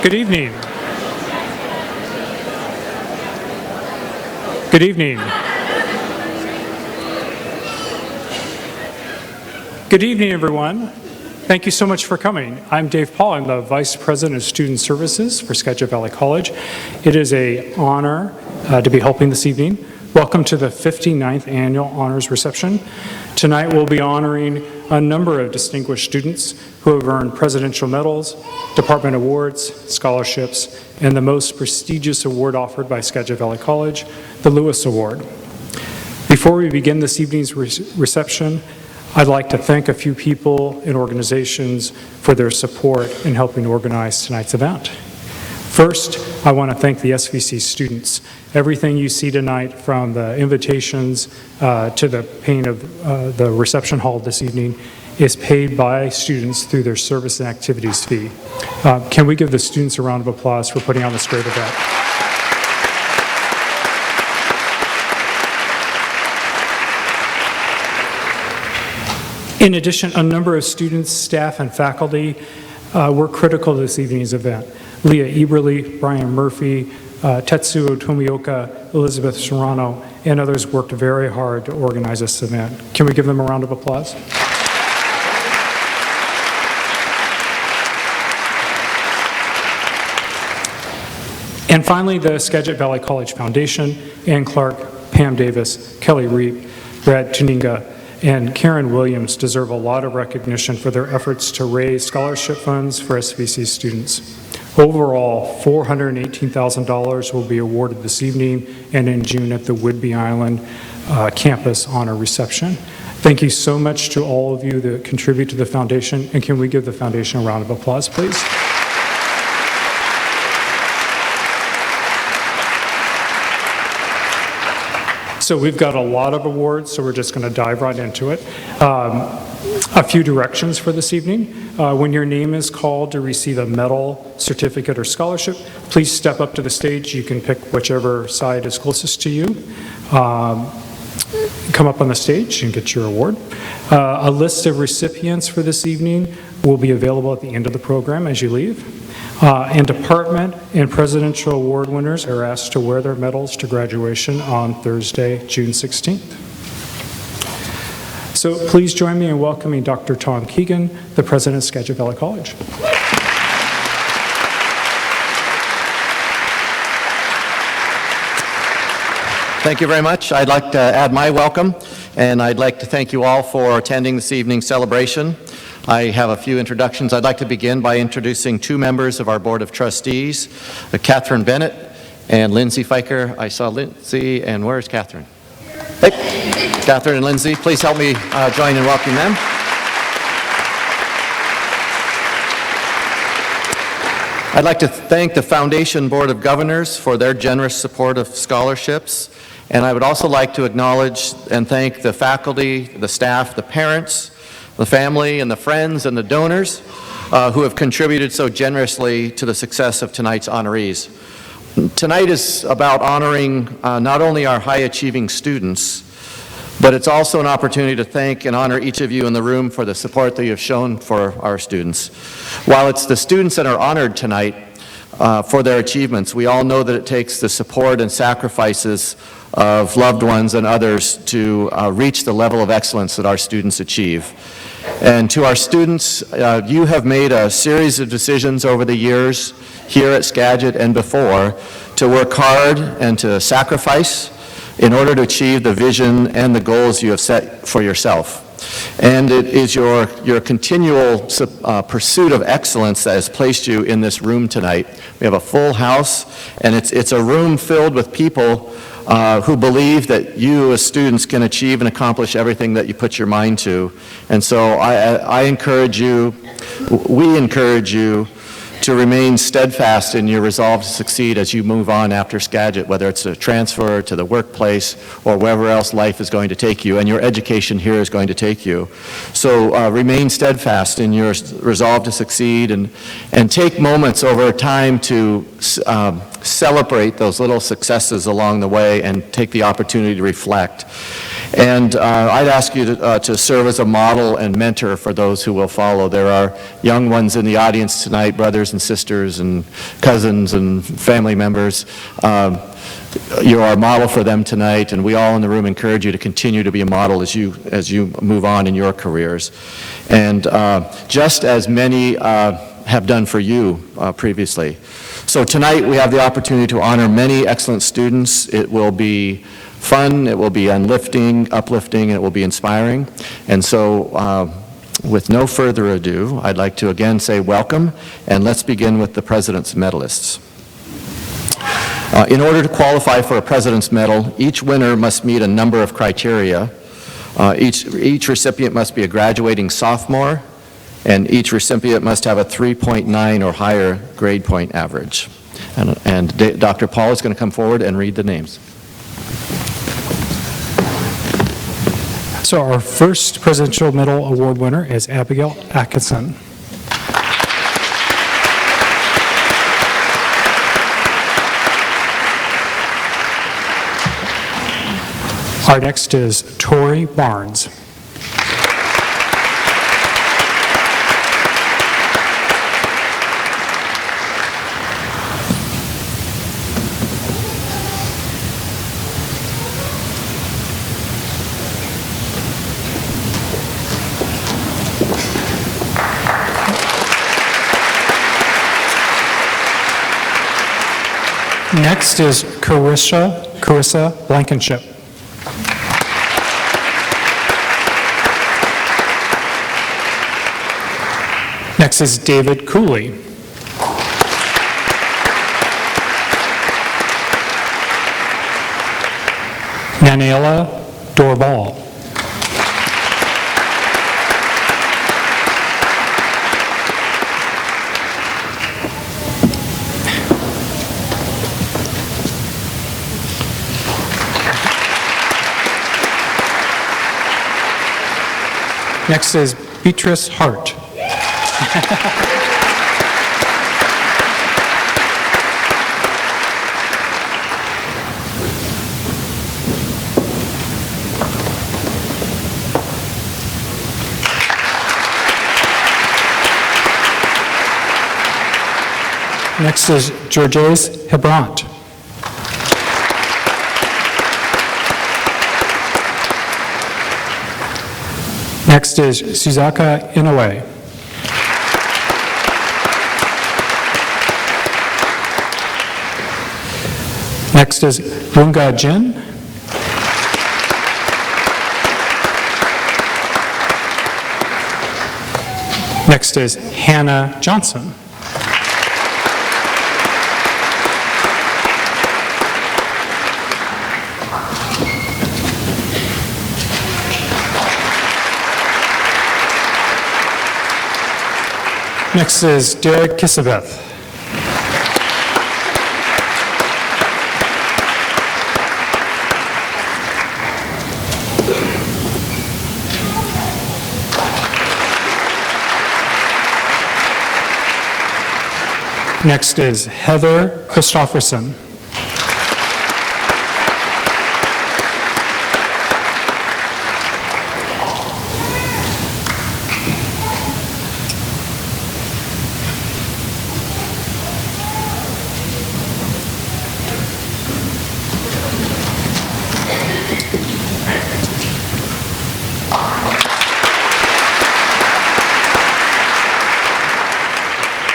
Good evening. Good evening. Good evening, everyone. Thank you so much for coming. I'm Dave Paul. I'm the Vice President of Student Services for Skagit Valley College. It is an honor to be helping this evening. Welcome to the 59th Annual Honors Reception. Tonight we'll be honoring a number of distinguished students who have earned presidential medals, department awards, scholarships, and the most prestigious award offered by Skagit Valley College, the Lewis Award. Before we begin this evening's reception, I'd like to thank a few people and organizations for their support in helping organize tonight's event. First, I want to thank the SVC students. Everything you see tonight, from the invitations to the paying of the reception hall this evening, is paid by students through their service and activities fee. Can we give the students a round of applause for putting on this great event? In addition, a number of students, staff, and faculty were critical to this evening's event. Leah Eberly, Brian Murphy, Tetsuo Tomioka, Elizabeth Serrano, and others worked very hard to organize this event. Can we give them a round of applause? And finally, the Skagit Valley College Foundation, Ann Clark, Pam Davis, Kelly Reep, Brad Tuninga, and Karen Williams deserve a lot of recognition for their efforts to raise scholarship funds for SVC students. Overall, $418,000 will be awarded this evening and in June at the Whidbey Island campus honor reception. Thank you so much to all of you that contribute to the foundation, and can we give the foundation a round of applause, please? So we've got a lot of awards, so we're just going to dive right into it. A few directions for this evening. When your name is called to receive a medal, certificate, or scholarship, please step up to the stage. You can pick whichever side is closest to you. Come up on the stage and get your award. A list of recipients for this evening will be available at the end of the program as you leave. And department and presidential award winners are asked to wear their medals to graduation on Thursday, June 16th. So please join me in welcoming Dr. Tom Keegan, the president of Skagit Valley College. Thank you very much. I'd like to add my welcome, and I'd like to thank you all for attending this evening's celebration. I have a few introductions. I'd like to begin by introducing two members of our Board of Trustees, Catherine Bennett and Lindsay Fiker. I saw Lindsay, and where's Catherine? Hey, Catherine and Lindsay, please help me join in welcoming them. I'd like to thank the Foundation Board of Governors for their generous support of scholarships. And I would also like to acknowledge and thank the faculty, the staff, the parents, the family, and the friends and the donors who have contributed so generously to the success of tonight's honorees. Tonight is about honoring not only our high-achieving students, but it's also an opportunity to thank and honor each of you in the room for the support that you have shown for our students. While it's the students that are honored tonight for their achievements, we all know that it takes the support and sacrifices of loved ones and others to reach the level of excellence that our students achieve. And to our students, you have made a series of decisions over the years here at Skagit and before to work hard and to sacrifice in order to achieve the vision and the goals you have set for yourself. And it is your continual pursuit of excellence that has placed you in this room tonight. We have a full house, and it's a room filled with people who believe that you as students can achieve and accomplish everything that you put your mind to. And so I encourage you, we encourage you to remain steadfast in your resolve to succeed as you move on after Skagit, whether it's a transfer to the workplace or wherever else life is going to take you, and your education here is going to take you. So remain steadfast in your resolve to succeed, and take moments over time to celebrate those little successes along the way and take the opportunity to reflect. And I'd ask you to serve as a model and mentor for those who will follow. There are young ones in the audience tonight, brothers and sisters and cousins and family members. You are a model for them tonight, and we all in the room encourage you to continue to be a model as you move on in your careers. And just as many have done for you previously. So tonight we have the opportunity to honor many excellent students. It will be fun, it will be uplifting, and it will be inspiring. And so with no further ado, I'd like to again say welcome, and let's begin with the President's Medalists. In order to qualify for a President's Medal, each winner must meet a number of criteria. Each recipient must be a graduating sophomore, and each recipient must have a 3.9 or higher grade point average. And Dr. Paul is going to come forward and read the names. So our first Presidential Medal Award winner is Abigail Atkinson. Our next is Tori Barnes. Next is Carissa Blankenship. Next is David Cooley. Nanela Dorbal. Next is Beatrice Hart. Next is Georges Hebrant. Next is Suzaka Inoue. Next is Bunga Jin. Next is Hannah Johnson. Next is Derek Kissabeth. Next is Heather Christofferson.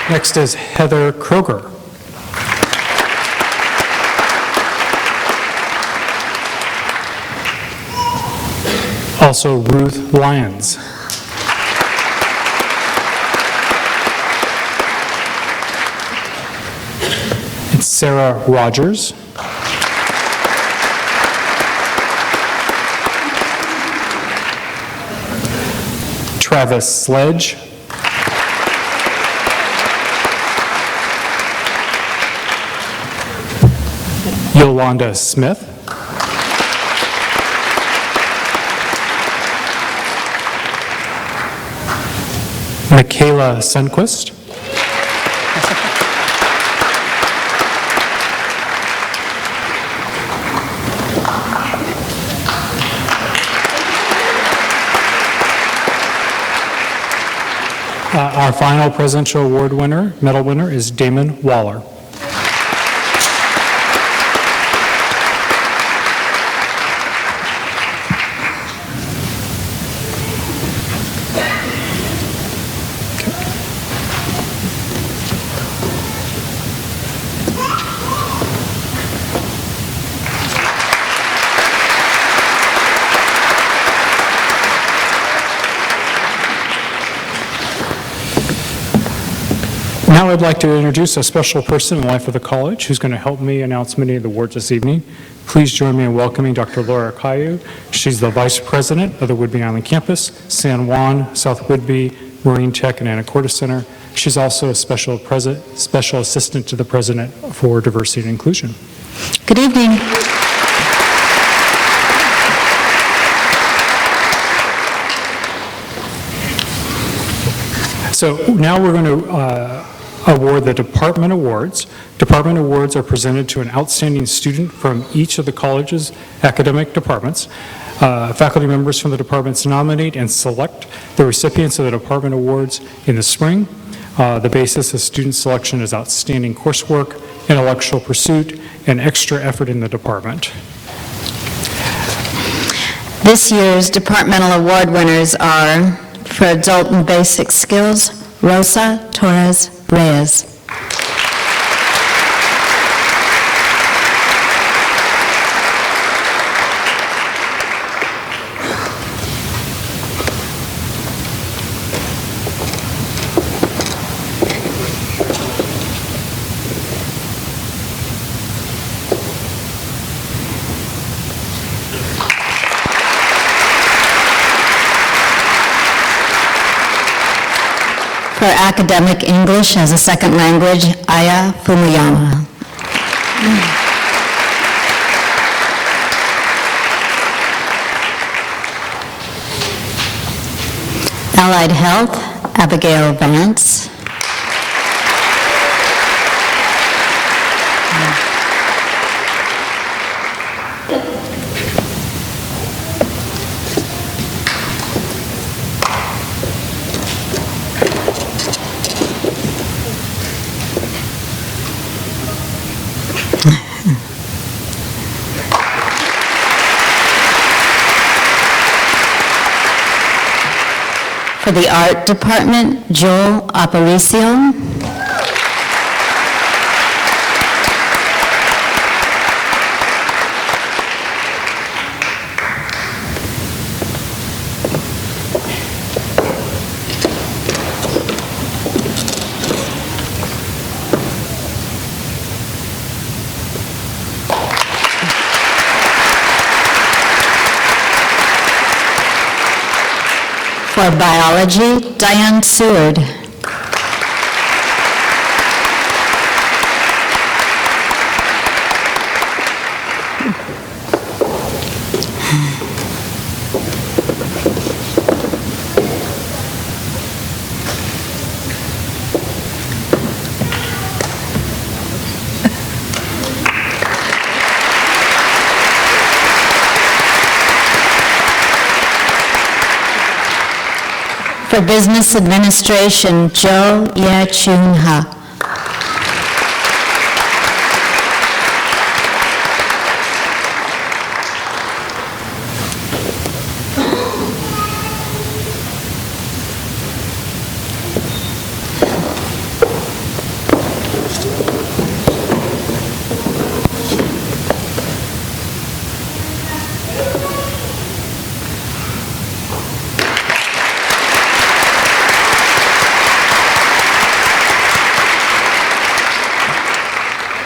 Next is Heather Kroger. Also Ruth Lyons. It's Sarah Rogers. Travis Sledge. Yolanda Smith. Michaela Sunquist. Our final Presidential Award winner, medal winner, is Damon Waller. Now I'd like to introduce a special person in the life of the college who's going to help me announce many of the awards this evening. Please join me in welcoming Dr. Laura Caillou. She's the Vice President of the Whidbey Island Campus, San Juan, South Whidbey, Marine Tech, and Anacortes Center. She's also a special assistant to the President for Diversity and Inclusion. Good evening. So now we're going to award the Department Awards. Department Awards are presented to an outstanding student from each of the college's academic departments. Faculty members from the departments nominate and select the recipients of the Department Awards in the spring. The basis of student selection is outstanding coursework, intellectual pursuit, and extra effort in the department. This year's departmental award winners are, for Adult and Basic Skills, Rosa Torres Reyes. For Academic English as a Second Language, Aya Fumuyama. Allied Health, Abigail Vance. For the Art Department, Joel Aparicio. For Biology, Diane Seward. For Business Administration, Jo Ye-Chung-ha.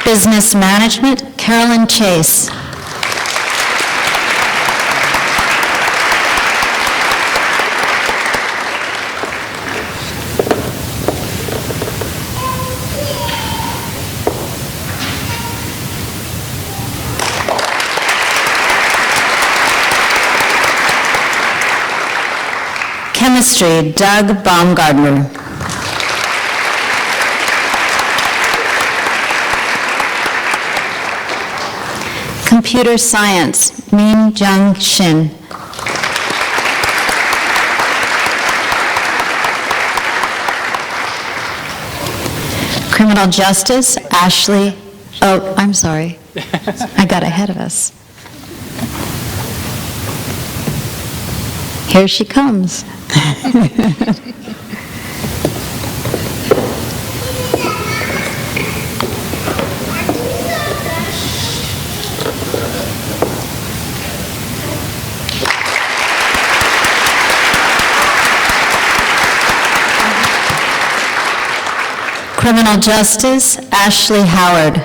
Business Management, Carolyn Chase. Chemistry, Doug Baumgartner. Computer Science, Min Jung Shin. Criminal Justice, Ashley, oh, I'm sorry. I got ahead of us. Here she comes. Criminal Justice, Ashley Howard.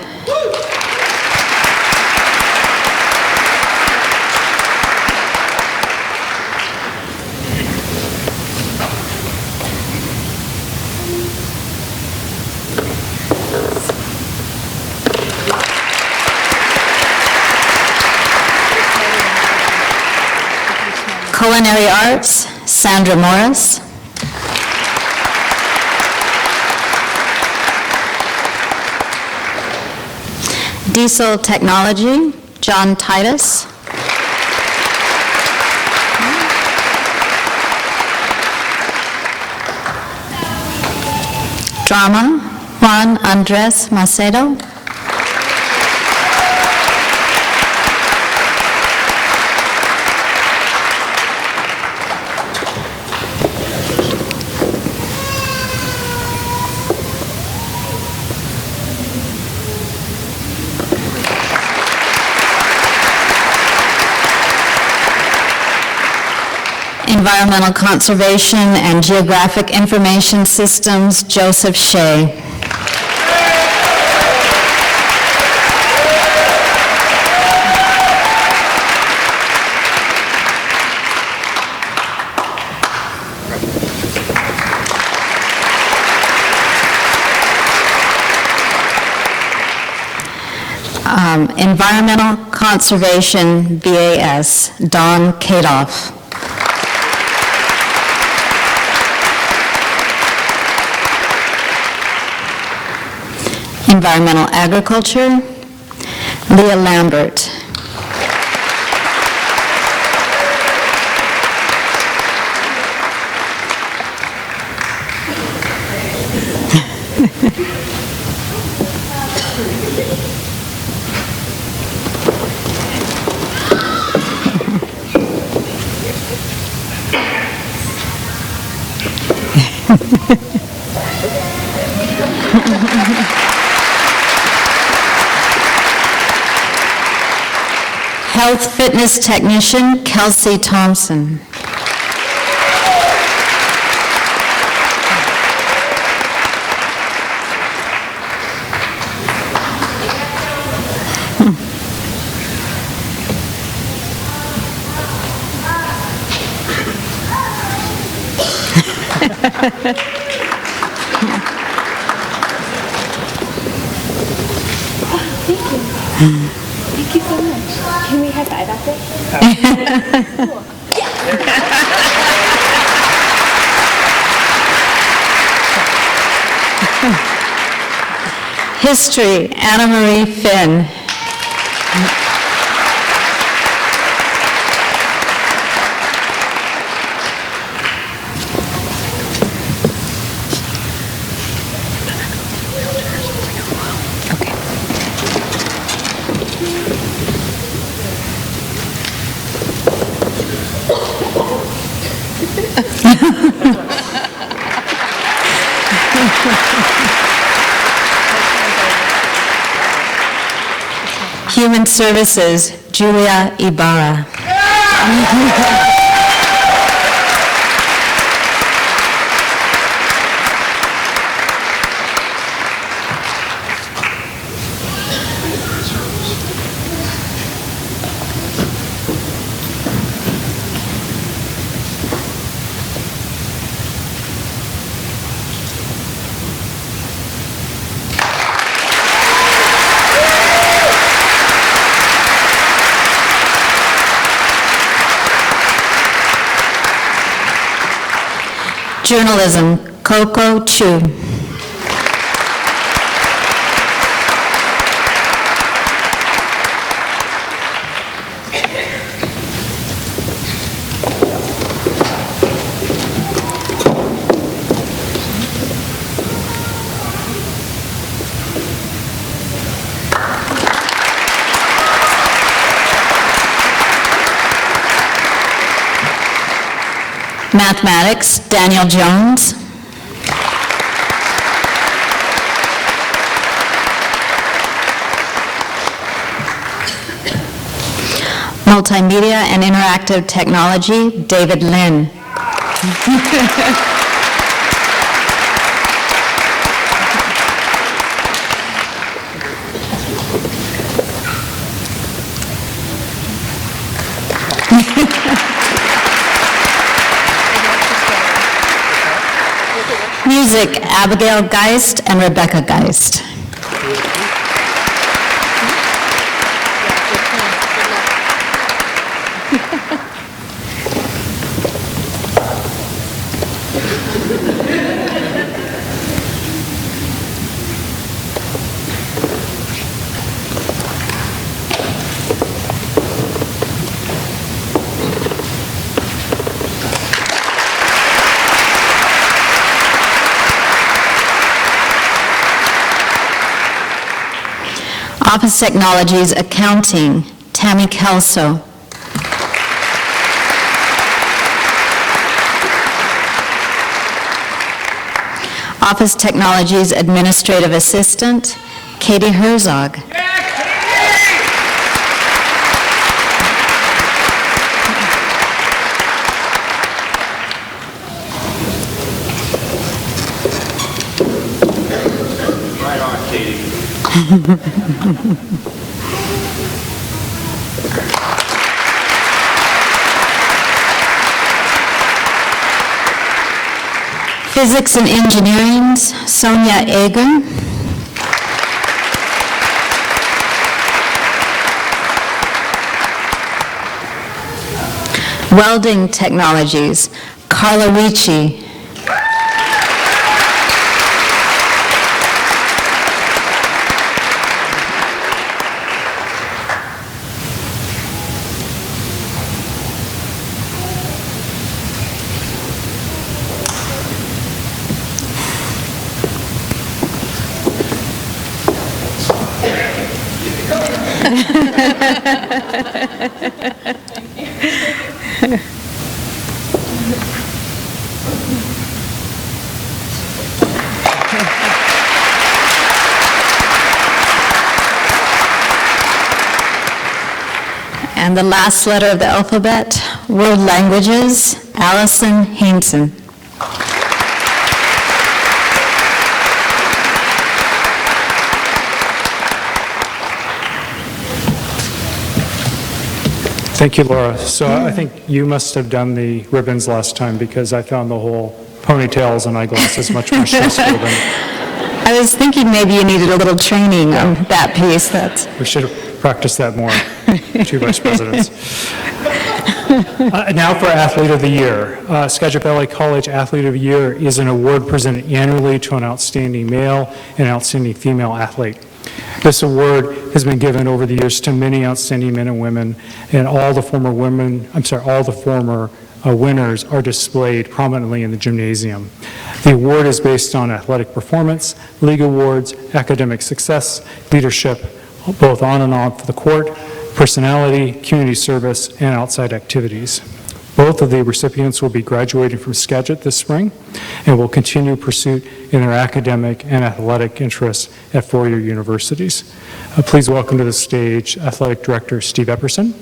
Culinary Arts, Sandra Morris. Diesel Technology, John Titus. Drama, Juan Andres Macedo. Environmental Conservation and Geographic Information Systems, Joseph Shea. Environmental Conservation, BAS, Don Kadoff. Environmental Agriculture, Leah Lambert. Health Fitness Technician, Kelsey Thompson. Thank you so much. Can we high five after? Cool. History, Anna Marie Finn. Human Services, Julia Ibarra. Journalism, Coco Chu. Mathematics, Daniel Jones. Multimedia and Interactive Technology, David Lynn. Music, Abigail Geist and Rebecca Geist. Office Technologies, Accounting, Tammy Kelso. Office Technologies, Administrative Assistant, Katie Herzog. Right on, Katie. Physics and Engineering, Sonia Eger. Welding Technologies, Carla Ricci. And the last letter of the alphabet, World Languages, Allison Hainson. Thank you, Laura. So I think you must have done the ribbons last time because I found the whole ponytails and eyeglasses much more stressful than... I was thinking maybe you needed a little training on that piece. We should have practiced that more, two vice presidents. Now for Athlete of the Year. Skagit Valley College Athlete of the Year is an award presented annually to an outstanding male and outstanding female athlete. This award has been given over the years to many outstanding men and women, and all the former winners are displayed prominently in the gymnasium. The award is based on athletic performance, league awards, academic success, leadership, both on and off the court, personality, community service, and outside activities. Both of the recipients will be graduating from Skagit this spring and will continue pursuit in their academic and athletic interests at four-year universities. Please welcome to the stage Athletic Director Steve Epperson.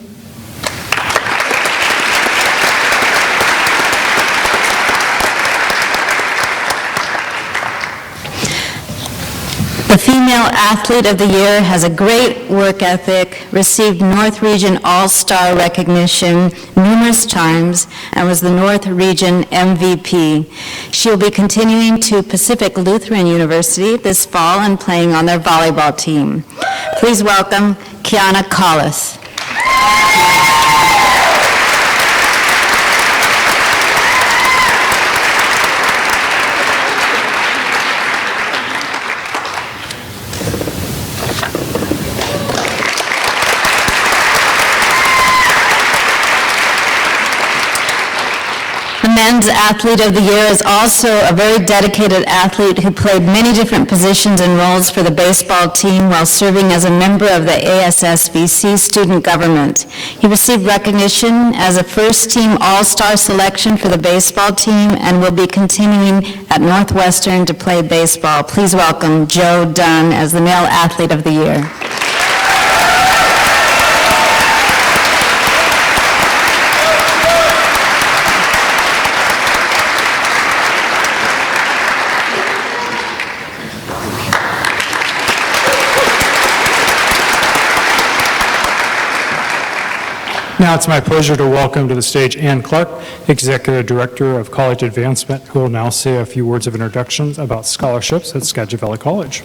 The Female Athlete of the Year has a great work ethic, received North Region All-Star recognition numerous times, and was the North Region MVP. She'll be continuing to Pacific Lutheran University this fall and playing on their volleyball team. Please welcome Kiana Collis. The Men's Athlete of the Year is also a very dedicated athlete who played many different positions and roles for the baseball team while serving as a member of the ASSVC student government. He received recognition as a first-team all-star selection for the baseball team and will be continuing at Northwestern to play baseball. Please welcome Joe Dunn as the Male Athlete of the Year. Now it's my pleasure to welcome to the stage Ann Clark, Executive Director of College Advancement, who will now say a few words of introduction about scholarships at Skagit Valley College.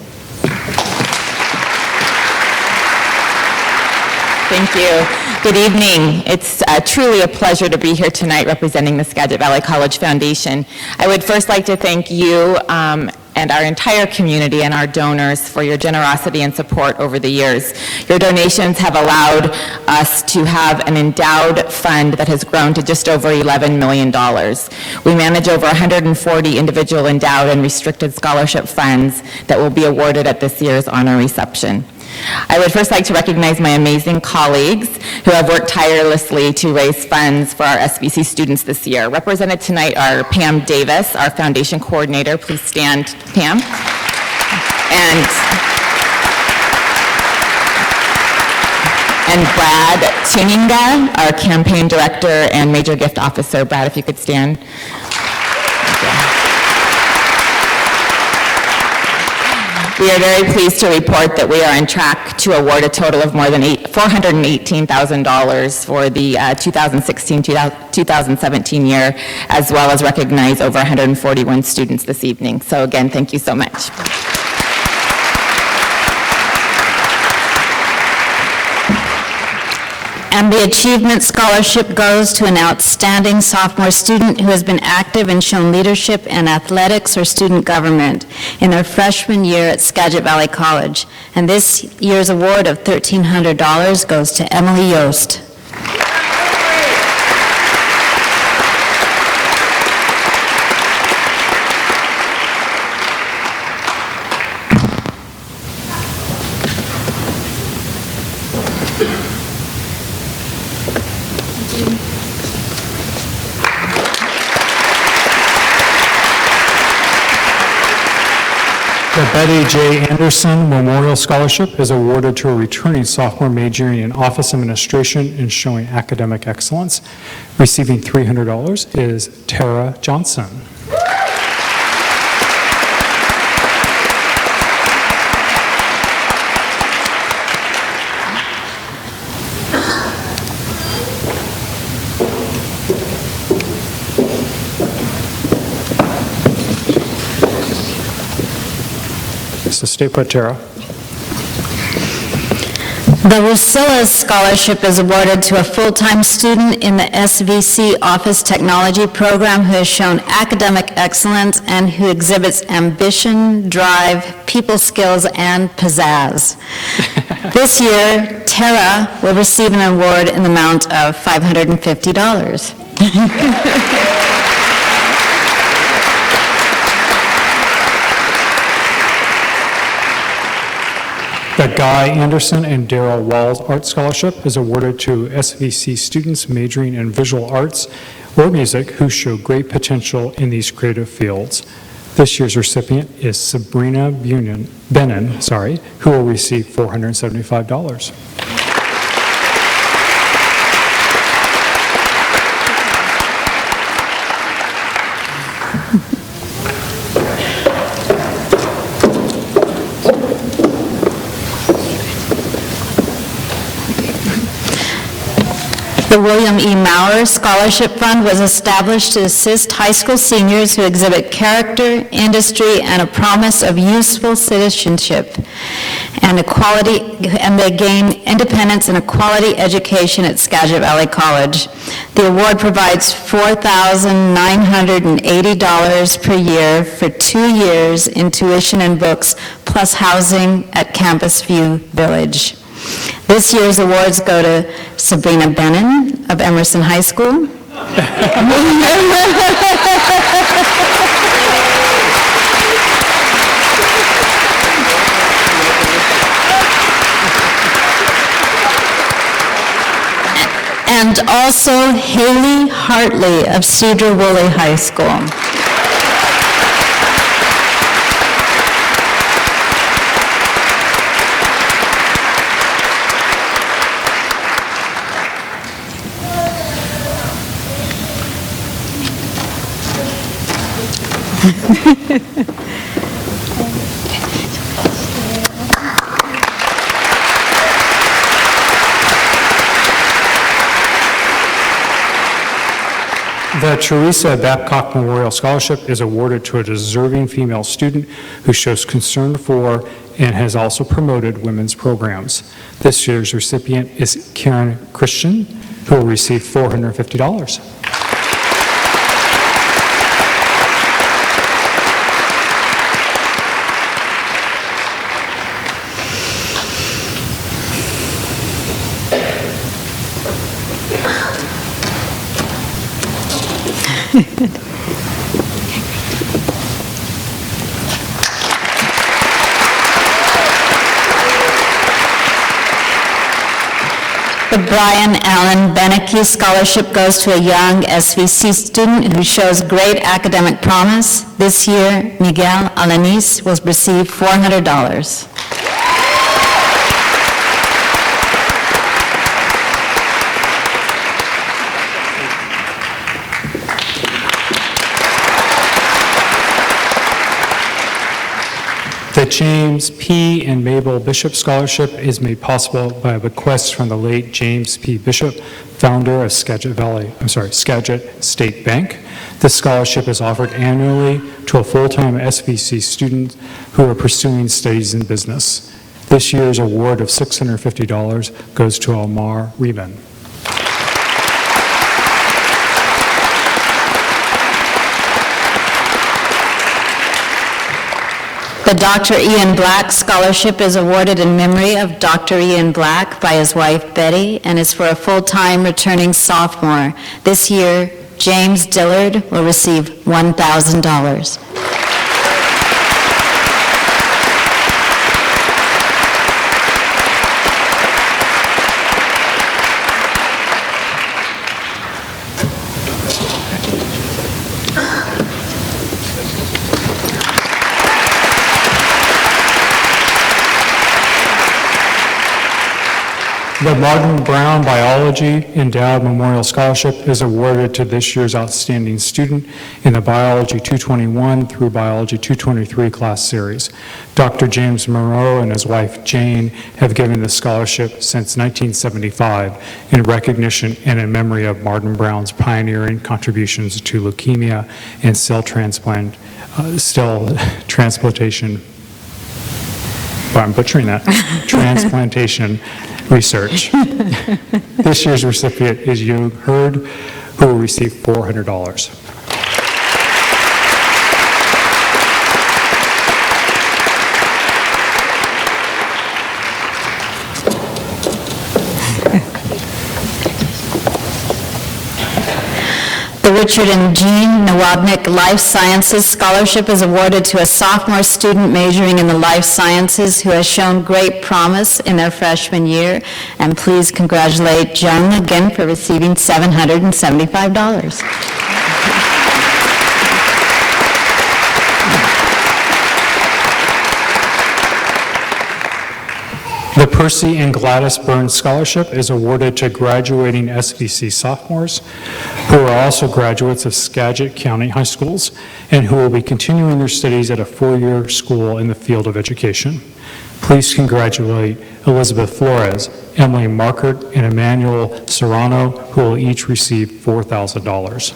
Thank you. Good evening. It's truly a pleasure to be here tonight representing the Skagit Valley College Foundation. I would first like to thank you and our entire community and our donors for your generosity and support over the years. Your donations have allowed us to have an endowed fund that has grown to just over $11 million. We manage over 140 individual endowed and restricted scholarship funds that will be awarded at this year's honor reception. I would first like to recognize my amazing colleagues who have worked tirelessly to raise funds for our SVC students this year. Represented tonight are Pam Davis, our foundation coordinator. Please stand, Pam. And Brad Chininga, our campaign director and major gift officer. Brad, if you could stand. We are very pleased to report that we are on track to award a total of more than $418,000 for the 2016-2017 year, as well as recognize over 141 students this evening. So again, thank you so much. And the Achievement Scholarship goes to an outstanding sophomore student who has been active and shown leadership in athletics or student government in their freshman year at Skagit Valley College. And this year's award of $1,300 goes to Emily Yost. The Betty J. Anderson Memorial Scholarship is awarded to a returning sophomore majoring in office administration and showing academic excellence. Receiving $300 is Tara Johnson. So stay put, Tara. The Rusilla's Scholarship is awarded to a full-time student in the SVC Office Technology program who has shown academic excellence and who exhibits ambition, drive, people skills, and pizzazz. This year, Tara will receive an award in the amount of $550. The Guy Anderson and Darrell Walls Art Scholarship is awarded to SVC students majoring in visual arts or music who show great potential in these creative fields. This year's recipient is Sabrina Benin, who will receive $475. The William E. Maurer Scholarship Fund was established to assist high school seniors who exhibit character, industry, and a promise of useful citizenship and equality, and they gain independence and a quality education at Skagit Valley College. The award provides $4,980 per year for 2 years in tuition and books, plus housing at Campus View Village. This year's awards go to Sabrina Benin of Emerson High School, And also Haley Hartley of Cedar Woolley High School. The Teresa Babcock Memorial Scholarship is awarded to a deserving female student who shows concern for and has also promoted women's programs. This year's recipient is Karen Christian, who will receive $450. The Brian Allen Beneke Scholarship goes to a young SVC student who shows great academic promise. This year, Miguel Alanis will receive $400. The James P. and Mabel Bishop Scholarship is made possible by a bequest from the late James P. Bishop, founder of Skagit State Bank. This scholarship is offered annually to a full-time SVC student who are pursuing studies in business. This year's award of $650 goes to Omar Rehman. The Dr. Ian Black Scholarship is awarded in memory of Dr. Ian Black by his wife Betty and is for a full-time returning sophomore. This year, James Dillard will receive $1,000. The Martin Brown Biology Endowed Memorial Scholarship is awarded to this year's outstanding student in the Biology 221 through Biology 223 class series. Dr. James Monroe and his wife Jane have given the scholarship since 1975 in recognition and in memory of Martin Brown's pioneering contributions to leukemia and cell transplantation. Well, I'm butchering that. Transplantation research. This year's recipient is Young Hurd, who will receive $400. The Richard and Jean Nawabnik Life Sciences Scholarship is awarded to a sophomore student majoring in the life sciences who has shown great promise in their freshman year. And please congratulate Jung again for receiving $775. The Percy and Gladys Burns Scholarship is awarded to graduating SVC sophomores who are also graduates of Skagit County High Schools and who will be continuing their studies at a four-year school in the field of education. Please congratulate Elizabeth Flores, Emily Markert, and Emmanuel Serrano, who will each receive $4,000.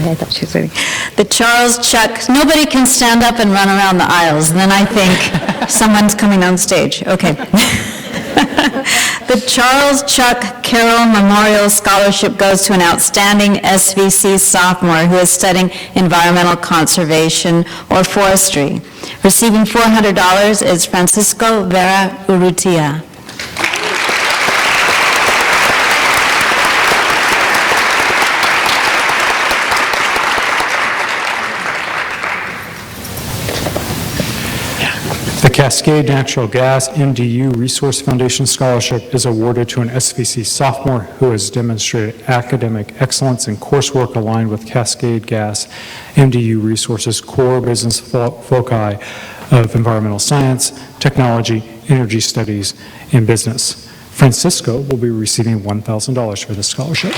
ahead, I thought she was waiting. The Charles Chuck, nobody can stand up and run around the aisles, and then I think someone's coming on stage. Okay. The Charles Chuck Carroll Memorial Scholarship goes to an outstanding SVC sophomore who is studying environmental conservation or forestry. Receiving $400 is Francisco Vera Urrutia. The Cascade Natural Gas MDU Resource Foundation Scholarship is awarded to an SVC sophomore who has demonstrated academic excellence in coursework aligned with Cascade Gas MDU Resources core business foci of environmental science, technology, energy studies, and business. Francisco will be receiving $1,000 for this scholarship.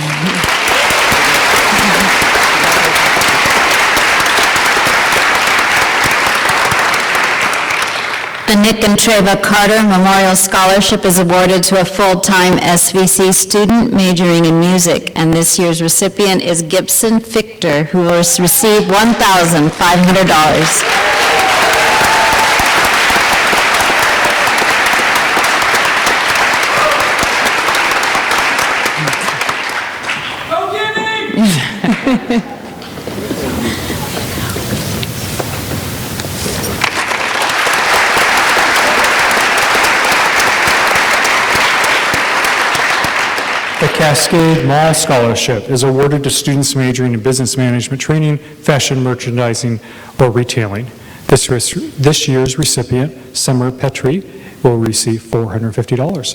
The Nick and Treva Carter Memorial Scholarship is awarded to a full-time SVC student majoring in music, and this year's recipient is Gibson Fichter, who will receive $1,500. The Cascade Mall Scholarship is awarded to students majoring in business management training, fashion merchandising, or retailing. This year's recipient, Summer Petrie, will receive $450.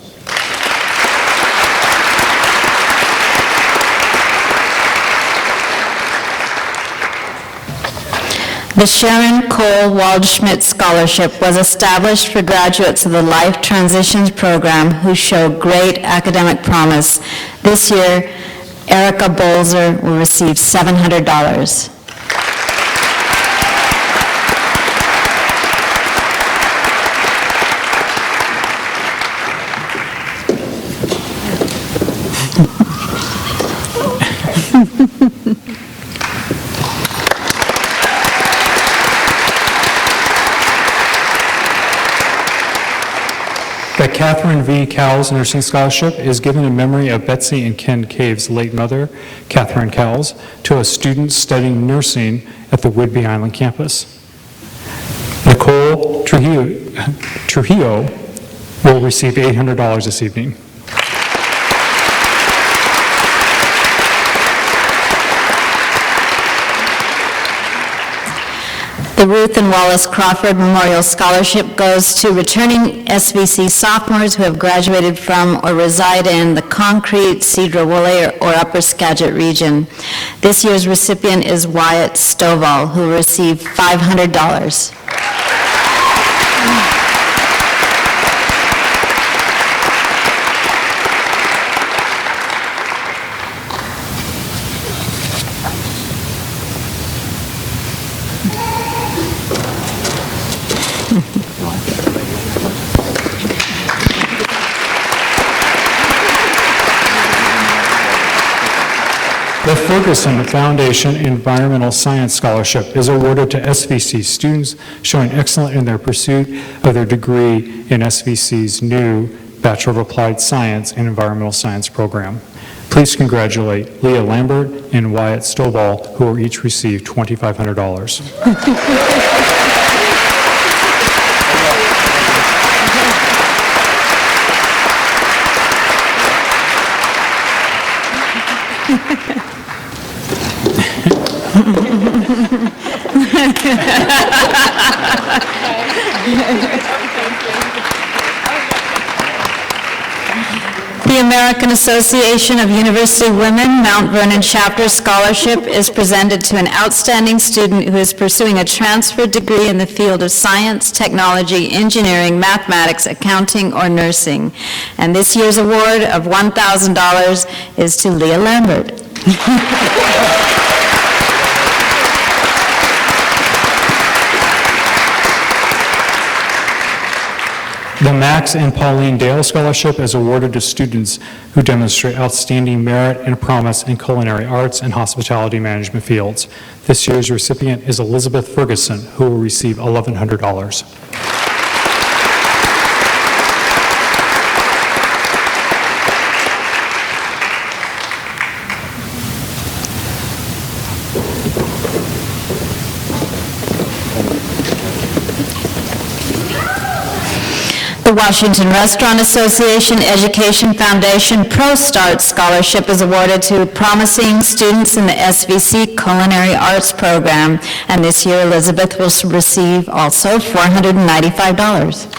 The Sharon Cole Waldschmidt Scholarship was established for graduates of the Life Transitions Program who show great academic promise. This year, Erica Bolzer will receive $700. The Catherine V. Cowles Nursing Scholarship is given in memory of Betsy and Ken Cave's late mother, Catherine Cowles, to a student studying nursing at the Whidbey Island campus. Nicole Trujillo will receive $800 this evening. The Ruth and Wallace Crawford Memorial Scholarship goes to returning SVC sophomores who have graduated from or reside in the Concrete, Cedar-Woolley, or Upper Skagit region. This year's recipient is Wyatt Stovall, who will receive $500. The Ferguson Foundation Environmental Science Scholarship is awarded to SVC students showing excellence in their pursuit of their degree in SVC's new Bachelor of Applied Science and Environmental Science program. Please congratulate Leah Lambert and Wyatt Stovall, who will each receive $2,500. The American Association of University Women Mount Vernon Chapter Scholarship is presented to an outstanding student who is pursuing a transfer degree in the field of science, technology, engineering, mathematics, accounting, or nursing. And this year's award of $1,000 is to Leah Lambert. The Max and Pauline Dale Scholarship is awarded to students who demonstrate outstanding merit and promise in culinary arts and hospitality management fields. This year's recipient is Elizabeth Ferguson, who will receive $1,100. The Washington Restaurant Association Education Foundation Pro Start Scholarship is awarded to promising students in the SVC Culinary Arts Program, and this year Elizabeth will receive also $495.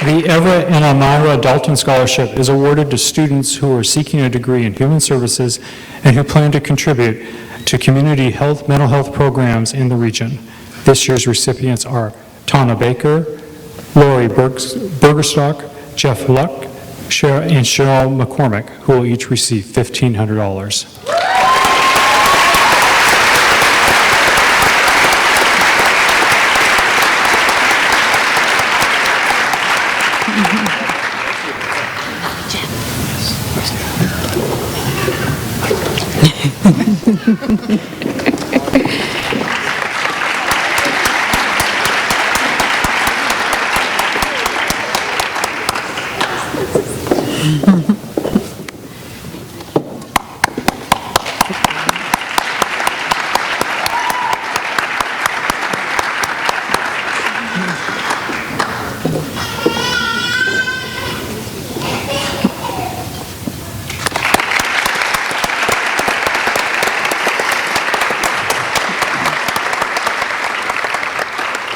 The Everett and Elmira Dalton Scholarship is awarded to students who are seeking a degree in human services and who plan to contribute to community health, mental health programs in the region. This year's recipients are Tana Baker, Lori Bergerstock, Jeff Luck, and Cheryl McCormick, who will each receive $1,500.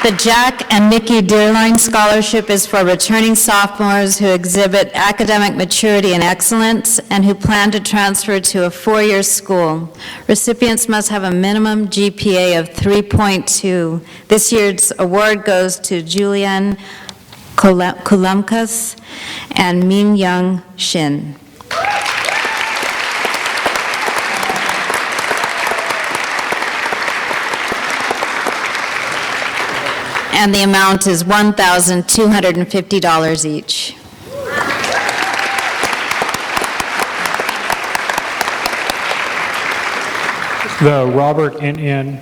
The Jack and Nikki Dearline Scholarship is for returning sophomores who exhibit academic maturity and excellence and who plan to transfer to a four-year school. Recipients must have a minimum GPA of 3.2. This year's award goes to Julianne Kulumkas and Min Young Shin. And the amount is $1,250 each. The Robert and Ann,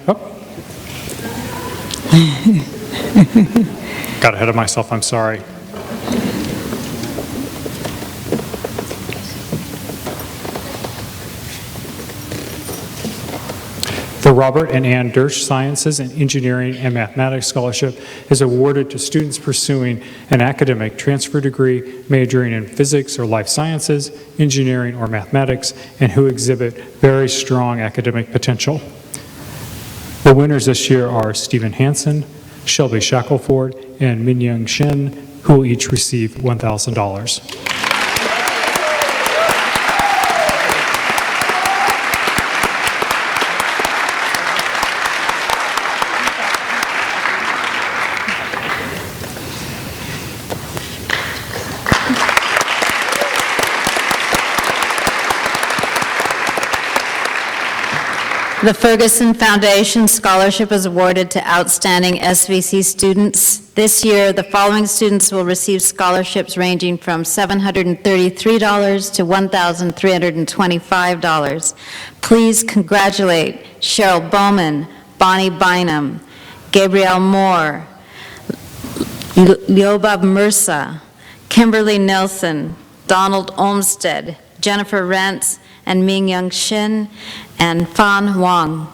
got ahead of myself, I'm sorry. The Robert and Ann Dersch Sciences and Engineering and Mathematics Scholarship is awarded to students pursuing an academic transfer degree majoring in physics or life sciences, engineering or mathematics, and who exhibit very strong academic potential. The winners this year are Stephen Hansen, Shelby Shackelford, and Minyoung Shin, who will each receive $1,000. The Ferguson Foundation Scholarship is awarded to outstanding SVC students. This year, the following students will receive scholarships ranging from $733 to $1,325. Please congratulate Cheryl Bowman, Bonnie Bynum, Gabrielle Moore, Liobab Mursa, Kimberly Nelson, Donald Olmsted, Jennifer Rentz, and Ming Young Shin, and Fan Wang.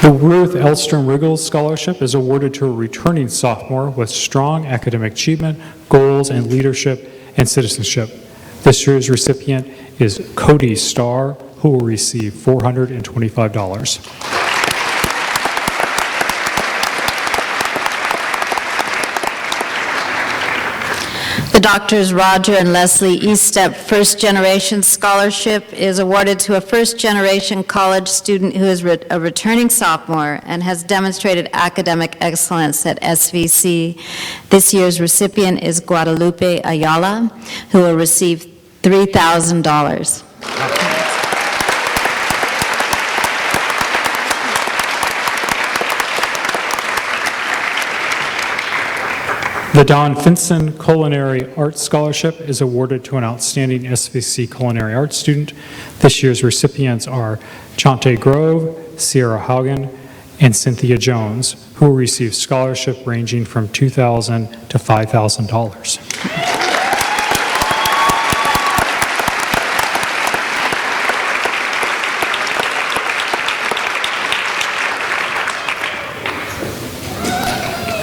The Ruth Elstrom Riggle Scholarship is awarded to a returning sophomore with strong academic achievement, goals, and leadership and citizenship. This year's recipient is Cody Starr, who will receive $425. The Doctors Roger and Leslie Estep First Generation Scholarship is awarded to a first-generation college student who is a returning sophomore and has demonstrated academic excellence at SVC. This year's recipient is Guadalupe Ayala, who will receive $3,000. The Don Finson Culinary Arts Scholarship is awarded to an outstanding SVC culinary arts student. This year's recipients are Chante Grove, Sierra Haugen, and Cynthia Jones, who will receive scholarship ranging from $2,000 to $5,000.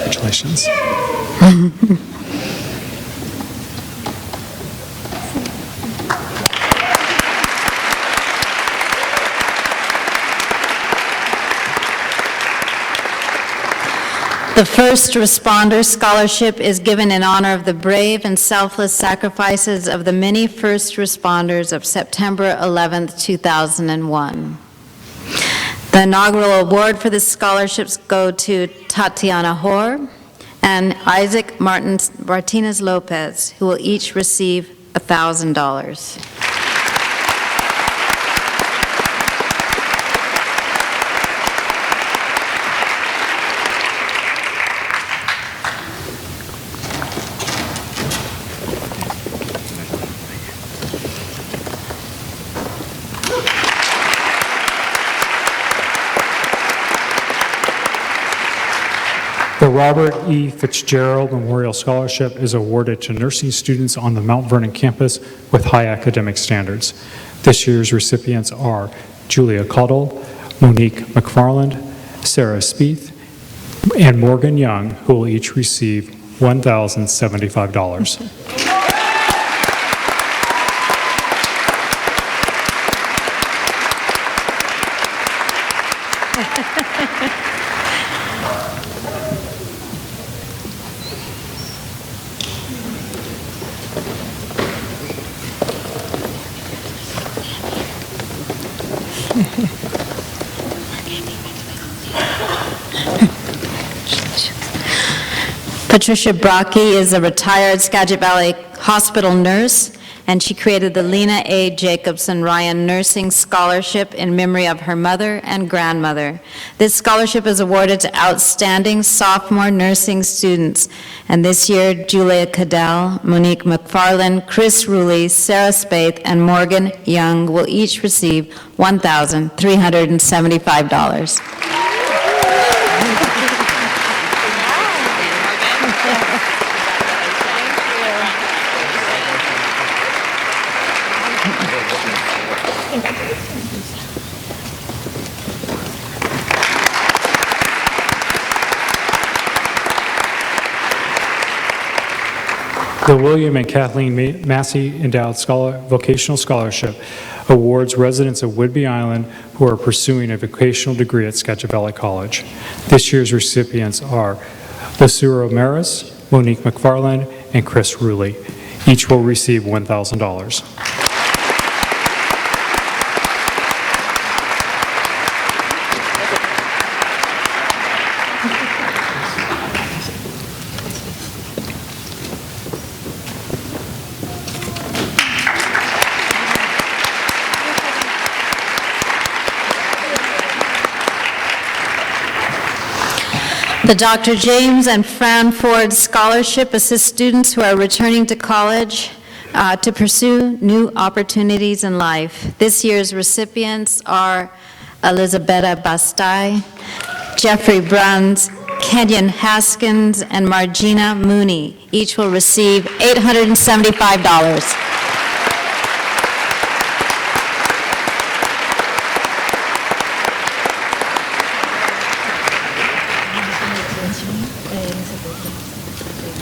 Congratulations. The First Responder Scholarship is given in honor of the brave and selfless sacrifices of the many first responders of September 11th, 2001. The inaugural award for the scholarships go to Tatiana Hoare and Isaac Martinez Lopez, who will each receive $1,000. The Robert E. Fitzgerald Memorial Scholarship is awarded to nursing students on the Mount Vernon campus with high academic standards. This year's recipients are Julia Caudill, Monique McFarland, Sarah Spieth, and Morgan Young, who will each receive $1,075. Patricia Brocky is a retired Skagit Valley Hospital nurse, and she created the Lena A. Jacobson Ryan Nursing Scholarship in memory of her mother and grandmother. This scholarship is awarded to outstanding sophomore nursing students, and this year, Julia Cadell, Monique McFarland, Chris Ruley, Sarah Spaeth, and Morgan Young will each receive $1,375. The William and Kathleen Massey Endowed Vocational Scholarship awards residents of Whidbey Island who are pursuing a vocational degree at Skagit Valley College. This year's recipients are Lucero Maris, Monique McFarland, and Chris Ruley. Each will receive $1,000. The Dr. James and Fran Ford Scholarship assists students who are returning to college to pursue new opportunities in life. This year's recipients are Elizabetta Bastai, Jeffrey Bruns, Kenyon Haskins, and Margina Mooney. Each will receive $875.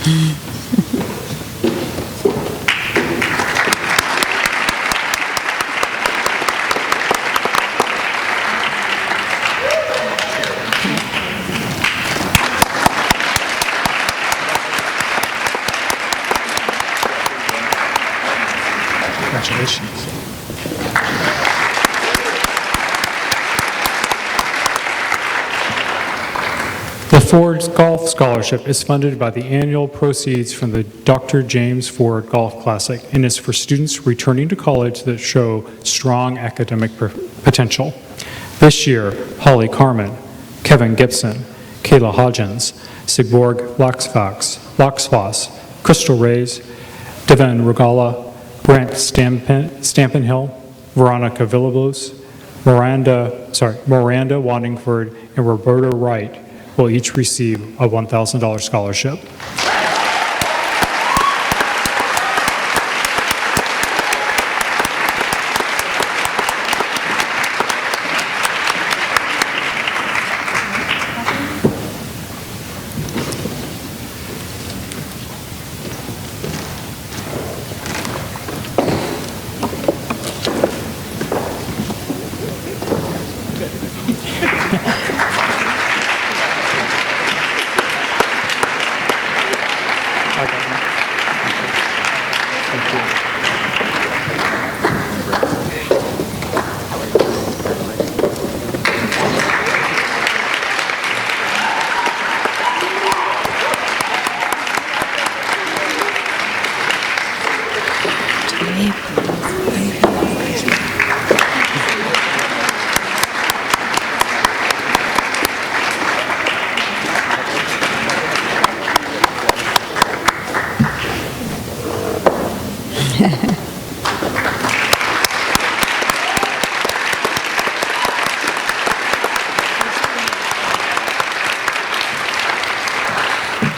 Congratulations. The Ford Golf Scholarship is funded by the annual proceeds from the Dr. James Ford Golf Classic and is for students returning to college that show strong academic potential. This year, Holly Carmen, Kevin Gibson, Kayla Hodgins, Sigborg Laxfoss, Crystal Reyes, Devin Regala, Brent Stampenhill, Veronica Villalobos, Miranda Waddingford, and Roberta Wright will each receive a $1,000 scholarship.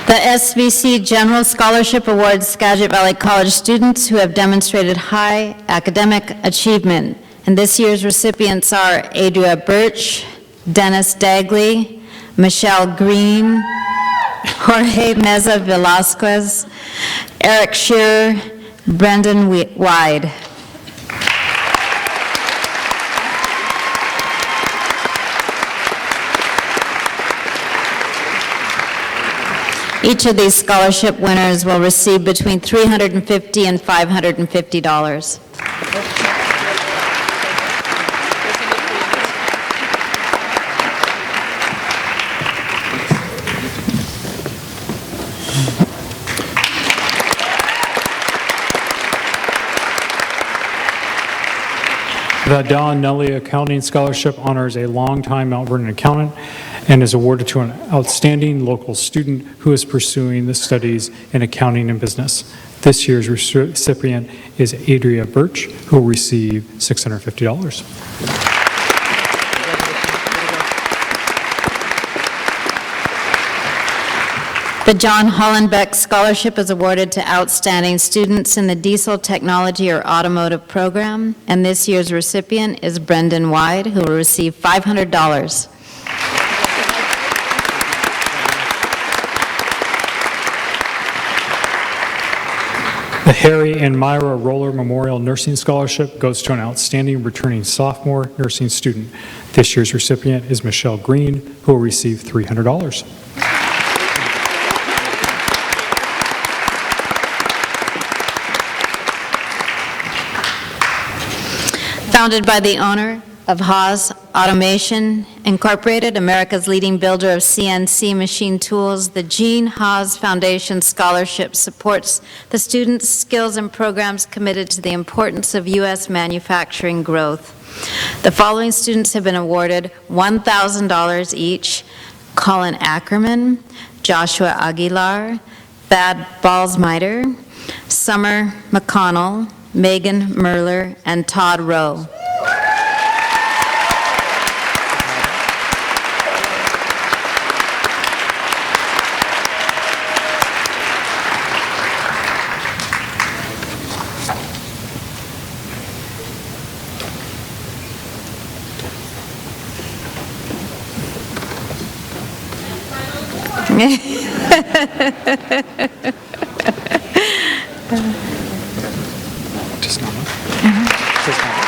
The SVC General Scholarship awards Skagit Valley College students who have demonstrated high academic achievement. And this year's recipients are Adria Birch, Dennis Dagley, Michelle Green, Jorge Meza Velasquez, Eric Shearer, Brendan Wide. Each of these scholarship winners will receive between $350 and $550. The Don Nelly Accounting Scholarship honors a longtime Mount Vernon accountant and is awarded to an outstanding local student who is pursuing the studies in accounting and business. This year's recipient is Adria Birch, who will receive $650. The John Hollenbeck Scholarship is awarded to outstanding students in the diesel technology or automotive program, and this year's recipient is Brendan Wide, who will receive $500. The Harry and Myra Roller Memorial Nursing Scholarship goes to an outstanding returning sophomore nursing student. This year's recipient is Michelle Green, who will receive $300. Founded by the owner of Haas Automation Incorporated, America's leading builder of CNC machine tools, the Gene Haas Foundation Scholarship supports the students' skills and programs committed to the importance of U.S. manufacturing growth. The following students have been awarded $1,000 each: Colin Ackerman, Joshua Aguilar, Thad Balsmiter, Summer McConnell, Megan Merler, and Todd Rowe. Just not. Just not.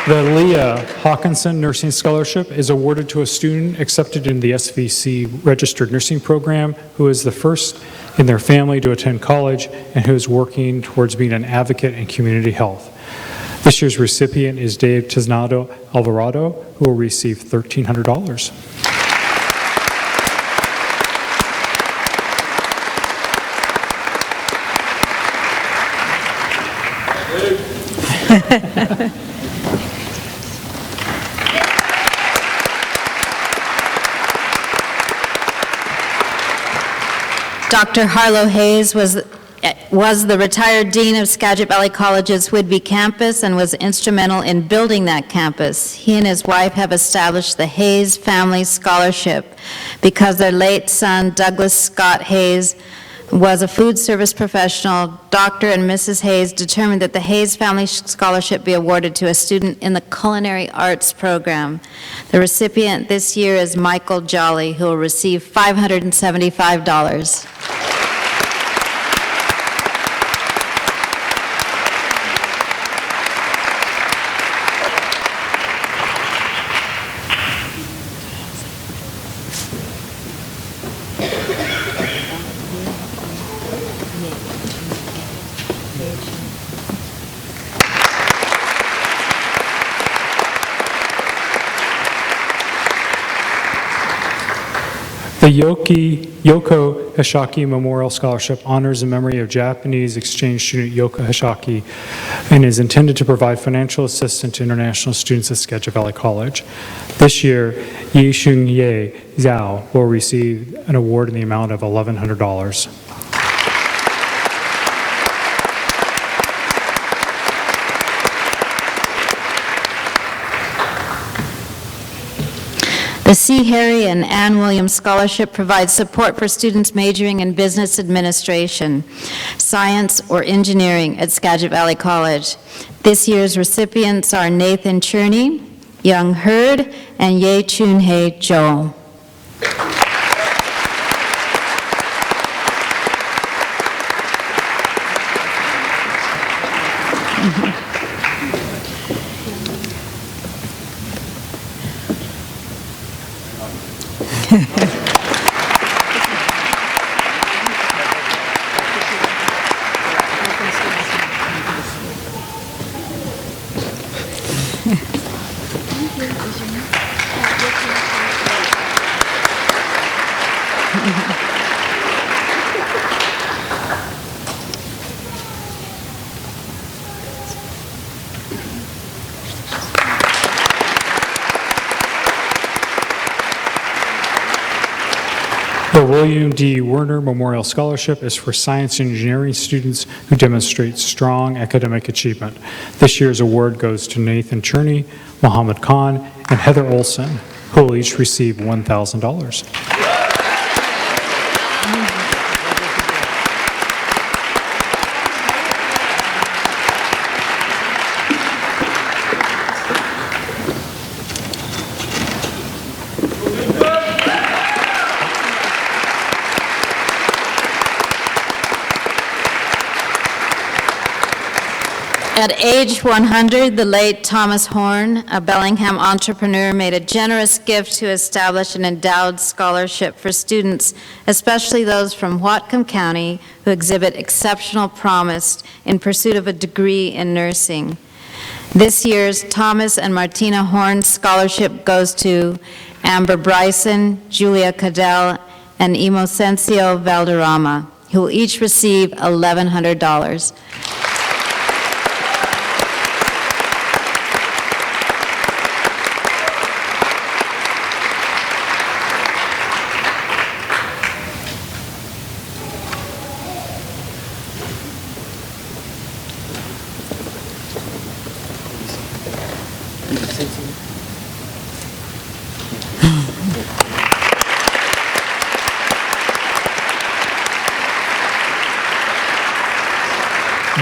The Leah Hawkinson Nursing Scholarship is awarded to a student accepted in the SVC Registered Nursing Program who is the first in their family to attend college and who is working towards being an advocate in community health. This year's recipient is Dave Tiznado Alvarado, who will receive $1,300. Dr. Harlow Hayes was the retired dean of Skagit Valley College's Whidbey campus and was instrumental in building that campus. He and his wife have established the Hayes Family Scholarship because their late son, Douglas Scott Hayes, was a food service professional. Dr. and Mrs. Hayes determined that the Hayes Family Scholarship be awarded to a student in the culinary arts program. The recipient this year is Michael Jolly, who will receive $575. The Yoko Hashaki Memorial Scholarship honors the memory of Japanese exchange student Yoko Hashaki and is intended to provide financial assistance to international students at Skagit Valley College. This year, Yishun-ye Zhao will receive an award in the amount of $1,100. The C. Harry and Ann Williams Scholarship provides support for students majoring in business administration, science, or engineering at Skagit Valley College. This year's recipients are Nathan Cherney, Young Hurd, and Ye Chun-hei Joel. The William D. Werner Memorial Scholarship is for science and engineering students who demonstrate strong academic achievement. This year's award goes to Nathan Cherney, Mohammed Khan, and Heather Olson, who will each receive $1,000. At age 100, the late Thomas Horn, a Bellingham entrepreneur, made a generous gift to establish an endowed scholarship for students, especially those from Whatcom County, who exhibit exceptional promise in pursuit of a degree in nursing. This year's Thomas and Martina Horn Scholarship goes to Amber Bryson, Julia Cadell, and Inocencio Valderrama, who will each receive $1,100.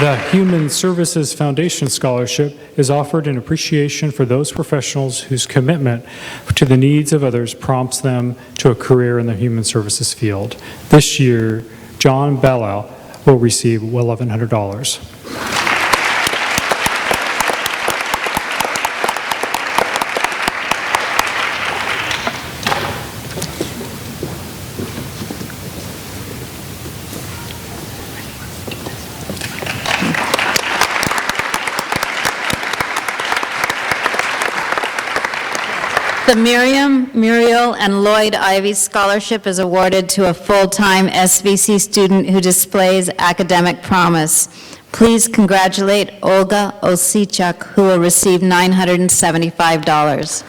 The Human Services Foundation Scholarship is offered in appreciation for those professionals whose commitment to the needs of others prompts them to a career in the human services field. This year, John Bella will receive $1,100. The Miriam, Muriel, and Lloyd Ivy Scholarship is awarded to a full-time SVC student who displays academic promise. Please congratulate Olga Osichuk, who will receive $975.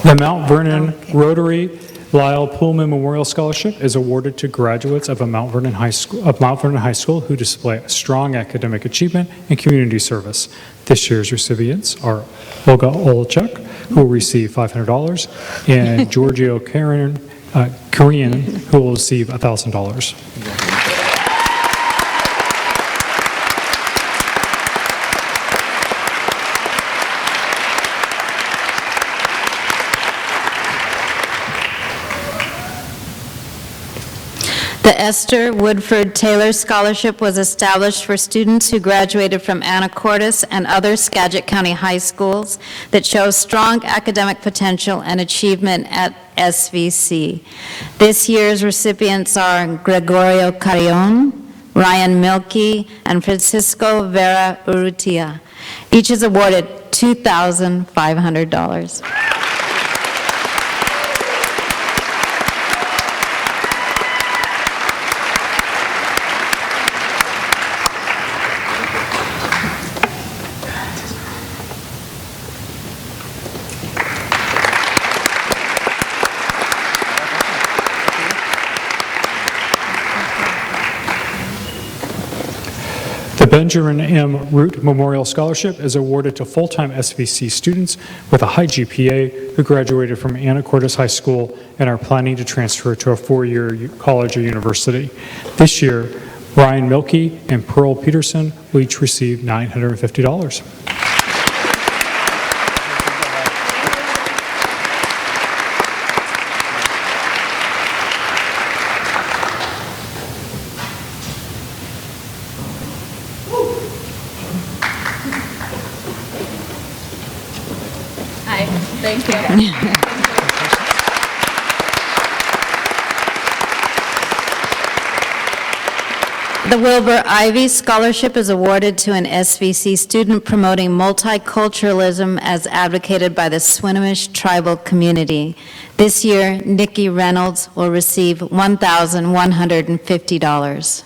The Mount Vernon Rotary Lyle Pullman Memorial Scholarship is awarded to graduates of Mount Vernon High School who display strong academic achievement and community service. This year's recipients are Olga Olchuk, who will receive $500, and Giorgio Korean, who will receive $1,000. The Esther Woodford Taylor Scholarship was established for students who graduated from Anacortes and other Skagit County high schools that show strong academic potential and achievement at SVC. This year's recipients are Gregorio Carrion, Ryan Milkey, and Francisco Vera Urrutia. Each is awarded $2,500. The Benjamin M. Root Memorial Scholarship is awarded to full-time SVC students with a high GPA who graduated from Anacortes High School and are planning to transfer to a four-year college or university. This year, Ryan Milkey and Pearl Peterson will each receive $950. Thank you. The Wilbur Ivy Scholarship is awarded to an SVC student promoting multiculturalism as advocated by the Swinomish tribal community. This year, Nikki Reynolds will receive $1,150.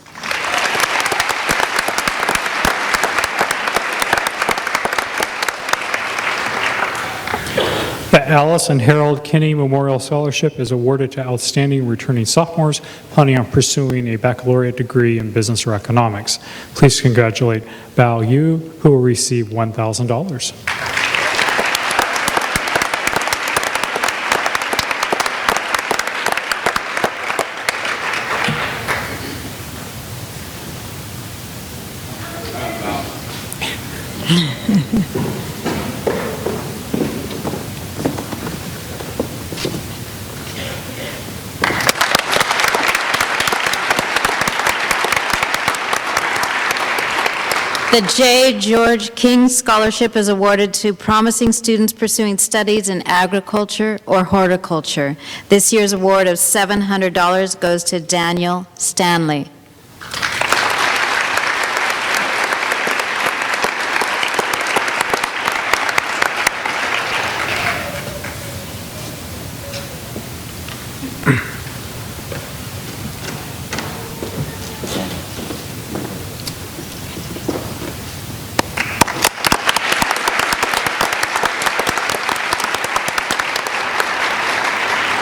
The Alice and Harold Kinney Memorial Scholarship is awarded to outstanding returning sophomores planning on pursuing a baccalaureate degree in business or economics. Please congratulate Bao Yu, who will receive $1,000. The J. George King Scholarship is awarded to promising students pursuing studies in agriculture or horticulture. This year's award of $700 goes to Daniel Stanley.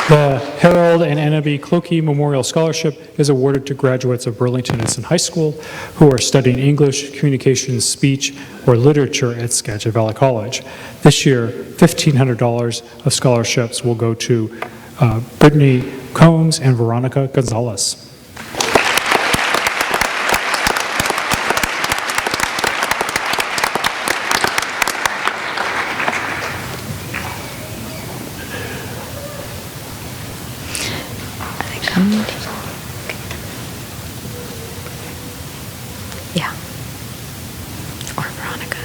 The Harold and Anna B. Clokey Memorial Scholarship is awarded to graduates of Burlington Easton High School who are studying English, communications, speech, or literature at Skagit Valley College. This year, $1,500 of scholarships will go to Brittany Combs and Veronica Gonzalez. Yeah. Or Veronica.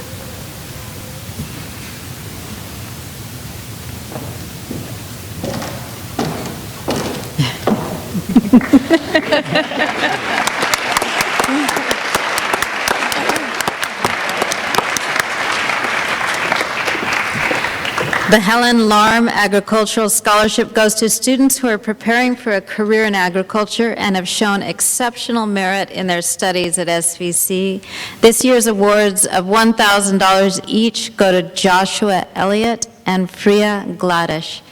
The Helen Larm Agricultural Scholarship goes to students who are preparing for a career in agriculture and have shown exceptional merit in their studies at SVC. This year's awards of $1,000 each go to Joshua Elliott and Freya Gladish.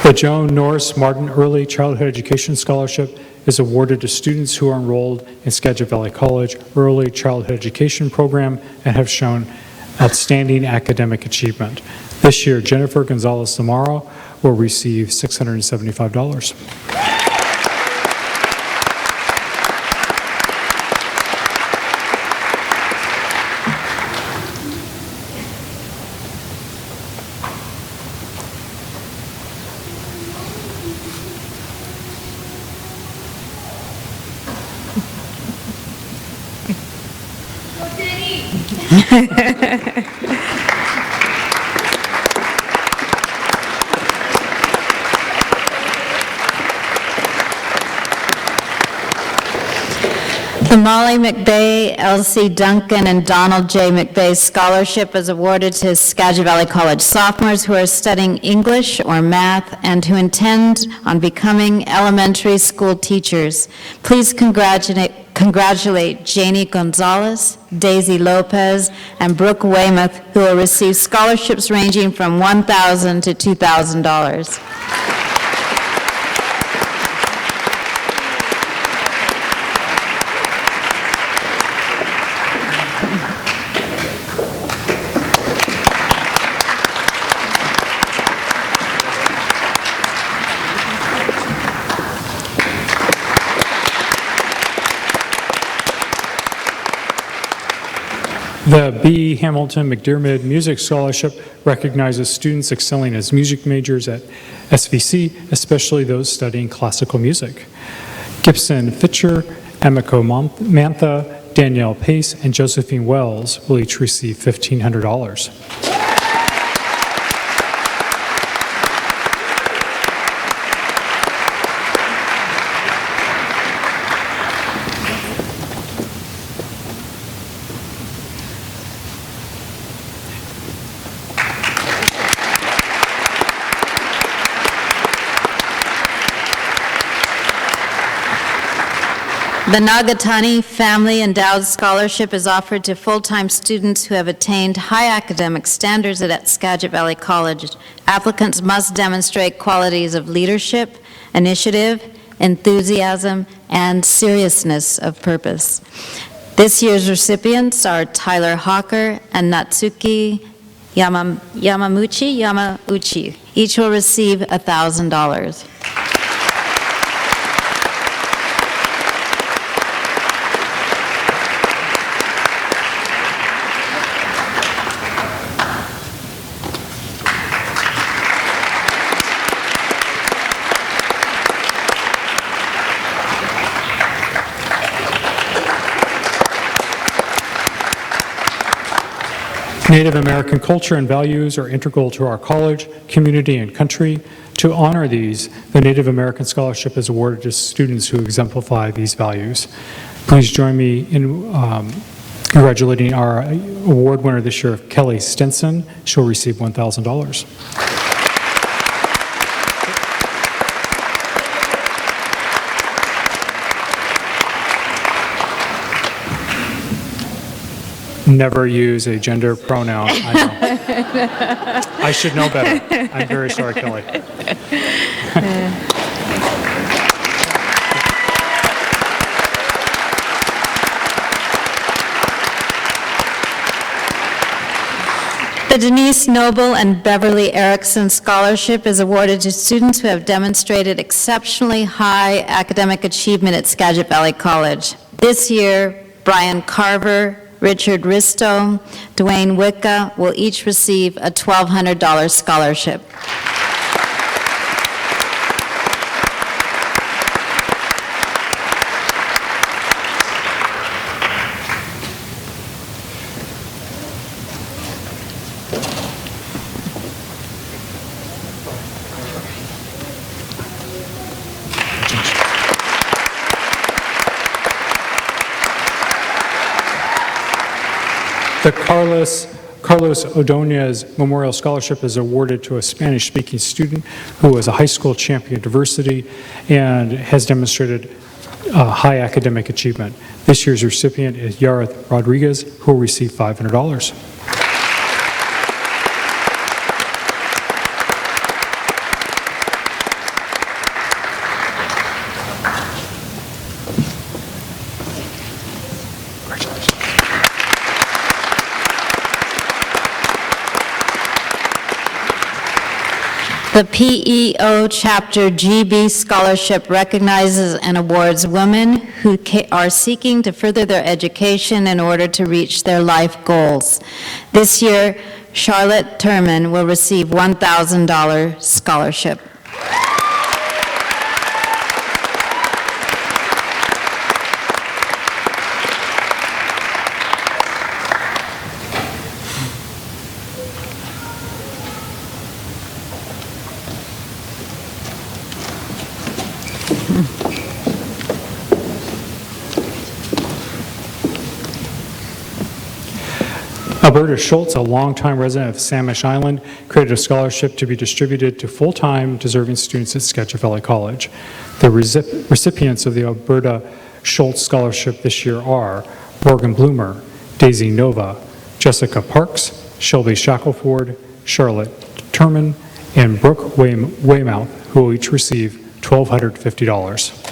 The Joan Norris Martin Early Childhood Education Scholarship is awarded to students who are enrolled in Skagit Valley College Early Childhood Education Program and have shown outstanding academic achievement. This year, Jennifer Gonzalez Zamaro will receive $675. The Molly McBay, Elsie Duncan, and Donald J. McBay Scholarship is awarded to Skagit Valley College sophomores who are studying English or math and who intend on becoming elementary school teachers. Please congratulate Janie Gonzalez, Daisy Lopez, and Brooke Weymouth, who will receive scholarships ranging from $1,000 to $2,000. The B. Hamilton McDermott Music Scholarship recognizes students excelling as music majors at SVC, especially those studying classical music. Gibson Fitcher, Emiko Mantha, Danielle Pace, and Josephine Wells will each receive $1,500. The Nagatani Family Endowed Scholarship is offered to full-time students who have attained high academic standards at Skagit Valley College. Applicants must demonstrate qualities of leadership, initiative, enthusiasm, and seriousness of purpose. This year's recipients are Tyler Hawker and Natsuki Yamauchi. Each will receive $1,000. Native American culture and values are integral to our college, community, and country. To honor these, the Native American Scholarship is awarded to students who exemplify these values. Please join me in congratulating our award winner this year, Kelly Stinson. She'll receive $1,000. Never use a gender pronoun. I know. I should know better. I'm very sorry, Kelly. The Denise Noble and Beverly Erickson Scholarship is awarded to students who have demonstrated exceptionally high academic achievement at Skagit Valley College. This year, Brian Carver, Richard Risto, Dwayne Wicca will each receive a $1,200 scholarship. The Carlos Ordonez Memorial Scholarship is awarded to a Spanish-speaking student who is a high school champion of diversity and has demonstrated high academic achievement. This year's recipient is Yareth Rodriguez, who will receive $500. The PEO Chapter GB Scholarship recognizes and awards women who are seeking to further their education in order to reach their life goals. This year, Charlotte Turman will receive $1,000 scholarship. Alberta Schultz, a longtime resident of Samish Island, created a scholarship to be distributed to full-time deserving students at Skagit Valley College. The recipients of the Alberta Schultz Scholarship this year are Morgan Bloomer, Daisy Nova, Jessica Parks, Shelby Shackelford, Charlotte Turman, and Brooke Weymouth, who will each receive $1,250.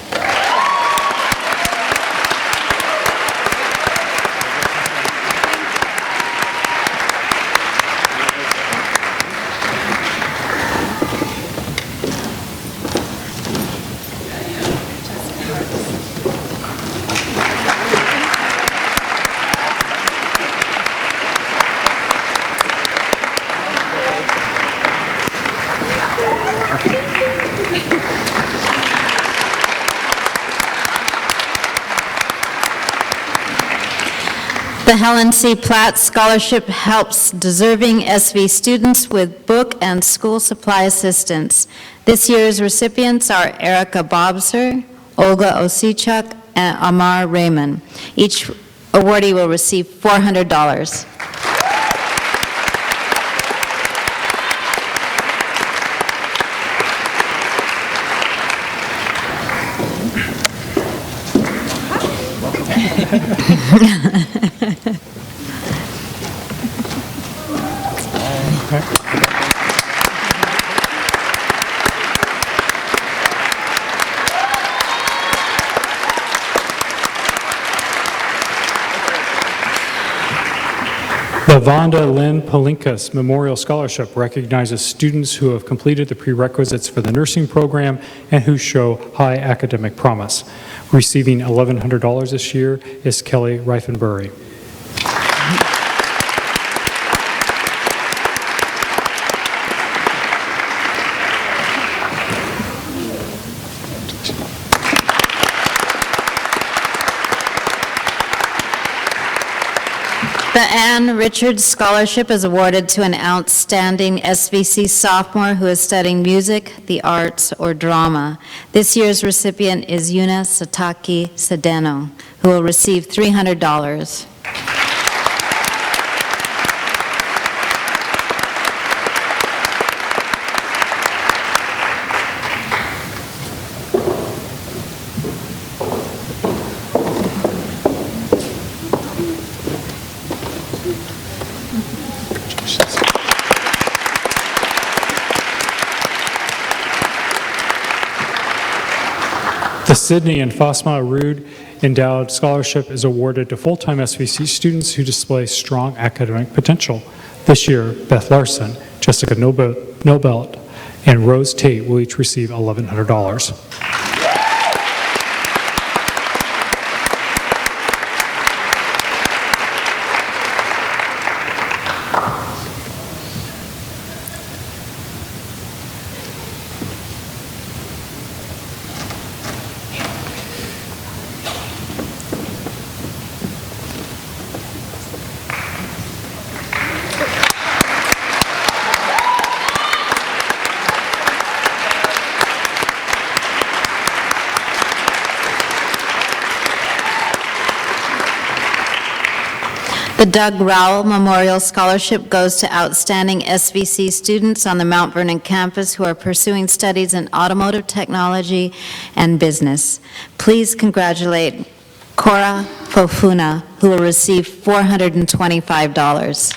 The Helen C. Platt Scholarship helps deserving SV students with book and school supply assistance. This year's recipients are Erica Bobser, Olga Osichuk, and Amar Raymond. Each awardee will receive $400. The Vonda Lynn Palinkas Memorial Scholarship recognizes students who have completed the prerequisites for the nursing program and who show high academic promise. Receiving $1,100 this year is Kelly Reifenbury. The Ann Richards Scholarship is awarded to an outstanding SVC sophomore who is studying music, the arts, or drama. This year's recipient is Yuna Sataki Sedeno, who will receive $300. The Sydney and Fasma Arud Endowed Scholarship is awarded to full-time SVC students who display strong academic potential. This year, Beth Larson, Jessica Nobelt, and Rose Tate will each receive $1,100. The Doug Rowell Memorial Scholarship goes to outstanding SVC students on the Mount Vernon campus who are pursuing studies in automotive technology and business. Please congratulate Cora Fofuna, who will receive $425.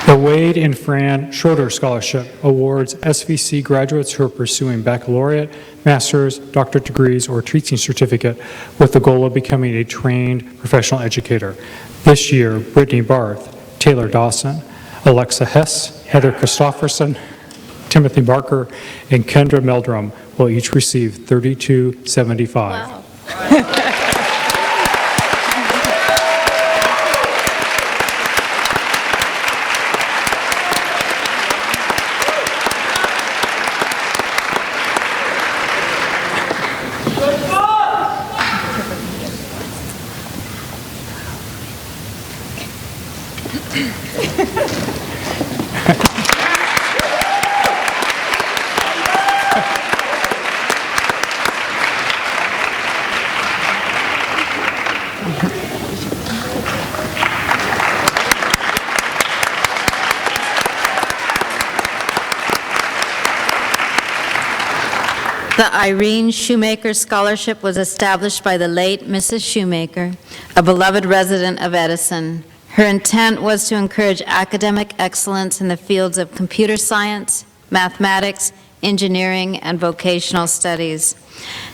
The Wade and Fran Schroeder Scholarship awards SVC graduates who are pursuing baccalaureate, master's, doctorate degrees, or teaching certificate with the goal of becoming a trained professional educator. This year, Brittany Barth, Taylor Dawson, Alexa Hess, Heather Christofferson, Timothy Barker, and Kendra Meldrum will each receive $32.75. Wow. The Irene Shoemaker Scholarship was established by the late Mrs. Shoemaker, a beloved resident of Edison. Her intent was to encourage academic excellence in the fields of computer science, mathematics, engineering, and vocational studies.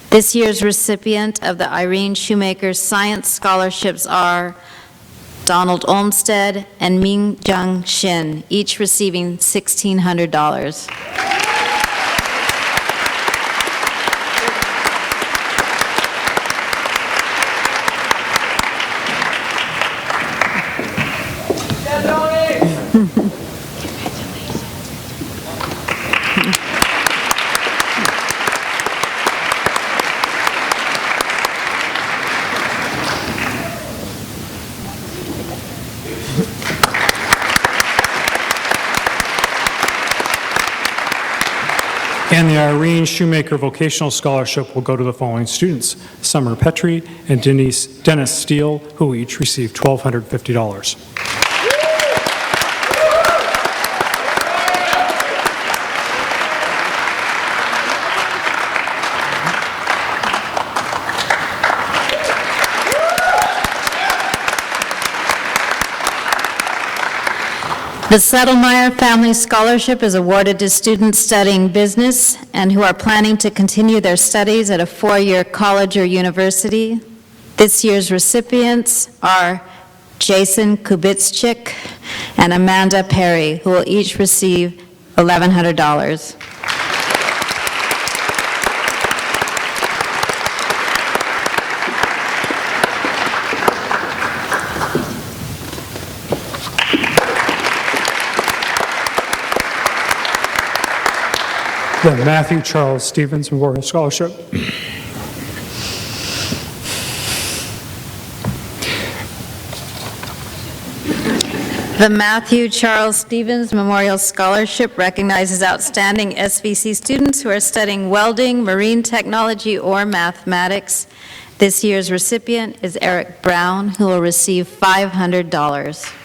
This year's recipient of the Irene Shoemaker Science Scholarships are Donald Olmsted and Ming Jung Shin, each receiving $1,600. And the Irene Shoemaker Vocational Scholarship will go to the following students: Summer Petrie and Dennis Steele, who will each receive $1,250. The Settlemeyer Family Scholarship is awarded to students studying business and who are planning to continue their studies at a four-year college or university. This year's recipients are Jason Kubitschik, and Amanda Perry, who will each receive $1,100. The Matthew Charles Stevens Memorial Scholarship. The Matthew Charles Stevens Memorial Scholarship recognizes outstanding SVC students who are studying welding, marine technology, or mathematics. This year's recipient is Eric Brown, who will receive $500.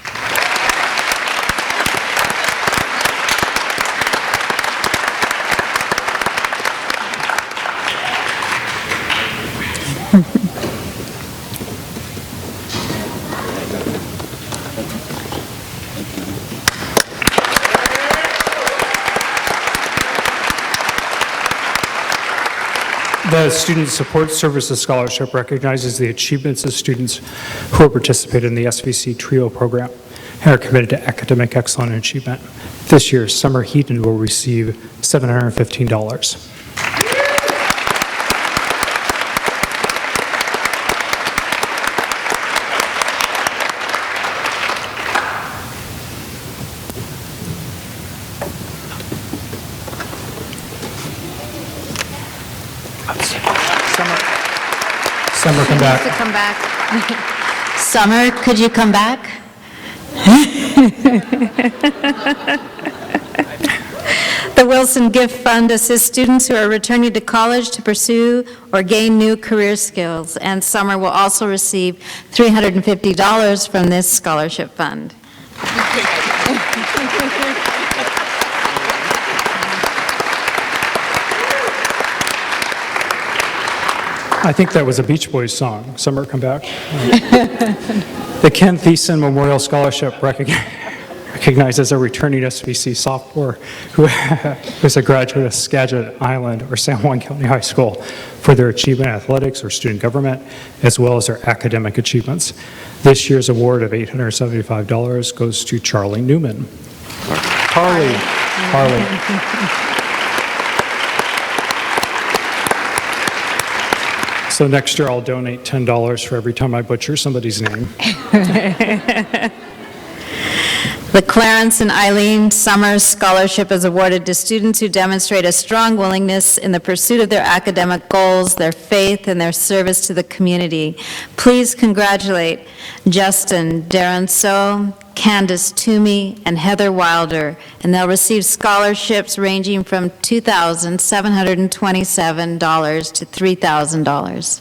The Student Support Services Scholarship recognizes the achievements of students who have participated in the SVC TRIO program and are committed to academic excellence and achievement. This year, Summer Heaton will receive $715. Summer, come back. To come back. Summer, could you come back? The Wilson Gift Fund assists students who are returning to college to pursue or gain new career skills, and Summer will also receive $350 from this scholarship fund. I think that was a Beach Boys song, Summer Come Back. The Ken Thiessen Memorial Scholarship recognizes a returning SVC sophomore who is a graduate of Skagit Island or San Juan County High School for their achievement in athletics or student government, as well as their academic achievements. This year's award of $875 goes to Charlie Newman. Harley. So next year, I'll donate $10 for every time I butcher somebody's name. The Clarence and Eileen Summers Scholarship is awarded to students who demonstrate a strong willingness in the pursuit of their academic goals, their faith, and their service to the community. Please congratulate Justin Daranso, Candace Toomey, and Heather Wilder, and they'll receive scholarships ranging from $2,727 to $3,000.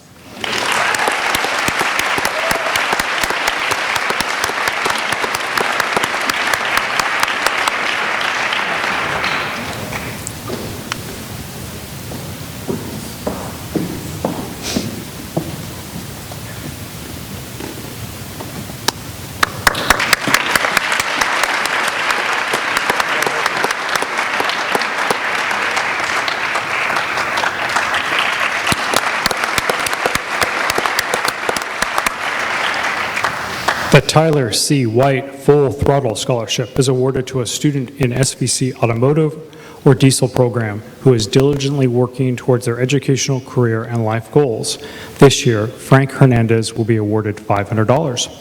The Tyler C. White Full Throttle Scholarship is awarded to a student in SVC Automotive or Diesel program who is diligently working towards their educational, career, and life goals. This year, Frank Hernandez will be awarded $500.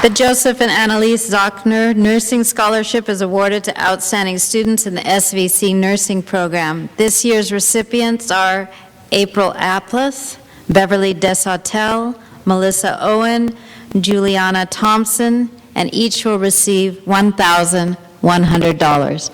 The Joseph and Annalise Zochner Nursing Scholarship is awarded to outstanding students in the SVC nursing program. This year's recipients are April Aplis, Beverly Desautel, Melissa Owen, Juliana Thompson, and each will receive $1,100.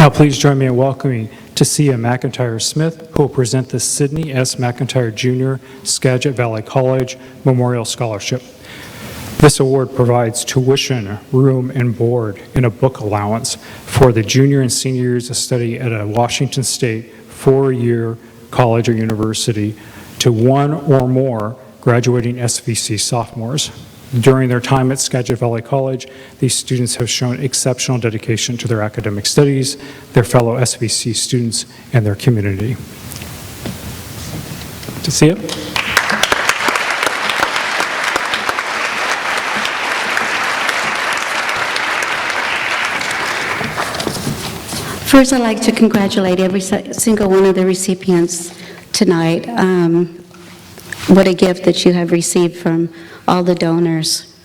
Now please join me in welcoming Tasia McIntyre Smith, who will present the Sidney S. McIntyre Jr. Skagit Valley College Memorial Scholarship. This award provides tuition, room, and board, and a book allowance for the junior and senior years of study at a Washington State four-year college or university to one or more graduating SVC sophomores. During their time at Skagit Valley College, these students have shown exceptional dedication to their academic studies, their fellow SVC students, and their community. To see it? First, I'd like to congratulate every single one of the recipients tonight. What a gift that you have received from all the donors.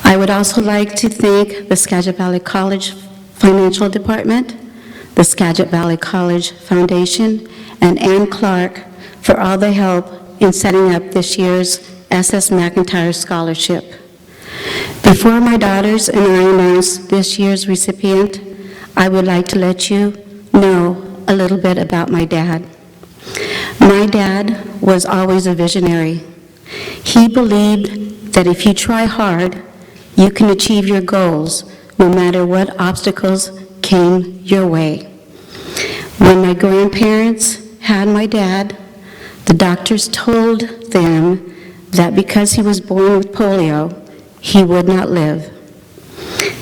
I would also like to thank the Skagit Valley College Financial Department, the Skagit Valley College Foundation, and Ann Clark for all the help in setting up this year's SS McIntyre Scholarship. Before my daughters and I announce this year's recipient, I would like to let you know a little bit about my dad. My dad was always a visionary. He believed that if you try hard, you can achieve your goals no matter what obstacles came your way. When my grandparents had my dad, the doctors told them that because he was born with polio, he would not live.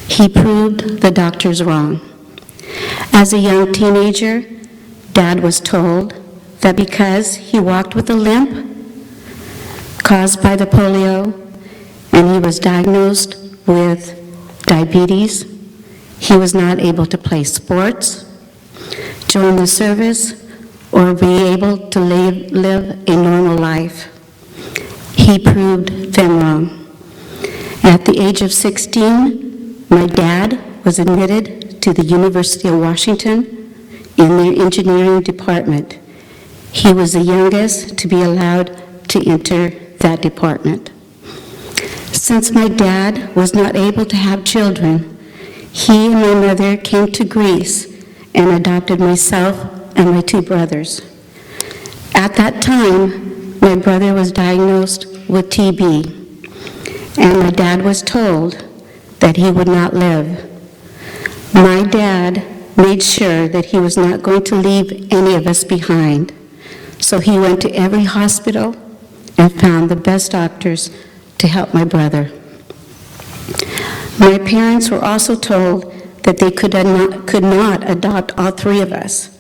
He proved the doctors wrong. As a young teenager, Dad was told that because he walked with a limp caused by the polio and he was diagnosed with diabetes, he was not able to play sports, join the service, or be able to live a normal life. He proved them wrong. At the age of 16, my dad was admitted to the University of Washington in their engineering department. He was the youngest to be allowed to enter that department. Since my dad was not able to have children, he and my mother came to Greece and adopted myself and my two brothers. At that time, my brother was diagnosed with TB, and my dad was told that he would not live. My dad made sure that he was not going to leave any of us behind, so he went to every hospital and found the best doctors to help my brother. My parents were also told that they could not adopt all three of us.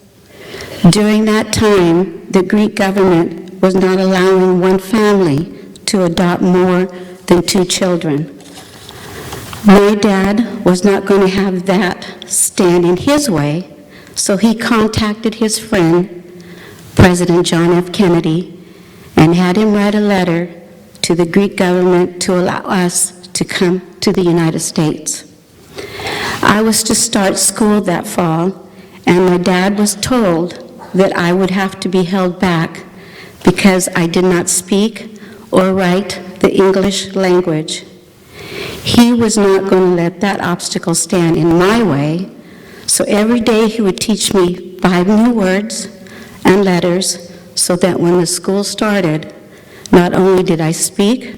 During that time, the Greek government was not allowing one family to adopt more than 2 children. My dad was not going to have that stand in his way, so he contacted his friend, President John F. Kennedy, and had him write a letter to the Greek government to allow us to come to the United States. I was to start school that fall, and my dad was told that I would have to be held back because I did not speak or write the English language. He was not going to let that obstacle stand in my way, so every day he would teach me 5 new words and letters so that when the school started, not only did I speak,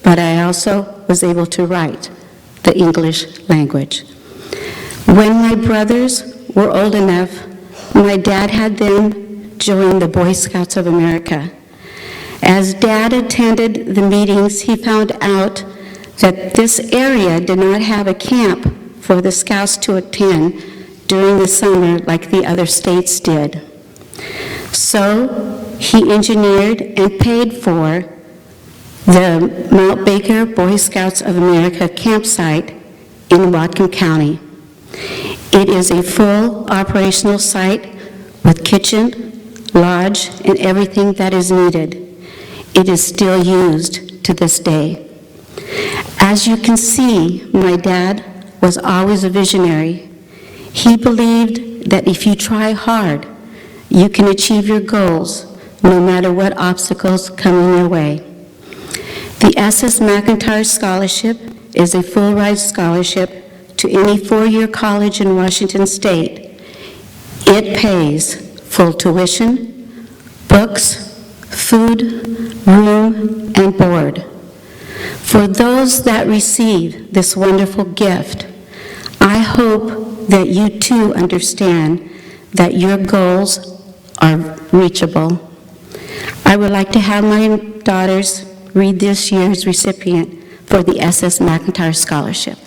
but I also was able to write the English language. When my brothers were old enough, my dad had them join the Boy Scouts of America. As Dad attended the meetings, he found out that this area did not have a camp for the Scouts to attend during the summer like the other states did. So he engineered and paid for the Mount Baker Boy Scouts of America campsite in Whatcom County. It is a full operational site with kitchen, lodge, and everything that is needed. It is still used to this day. As you can see, my dad was always a visionary. He believed that if you try hard, you can achieve your goals no matter what obstacles come in your way. The SS McIntyre Scholarship is a full-ride scholarship to any four-year college in Washington State, it pays full tuition, books, food, room, and board. For those that receive this wonderful gift, I hope that you too understand that your goals are reachable. I would like to have my daughters read this year's recipient for the SS McIntyre Scholarship.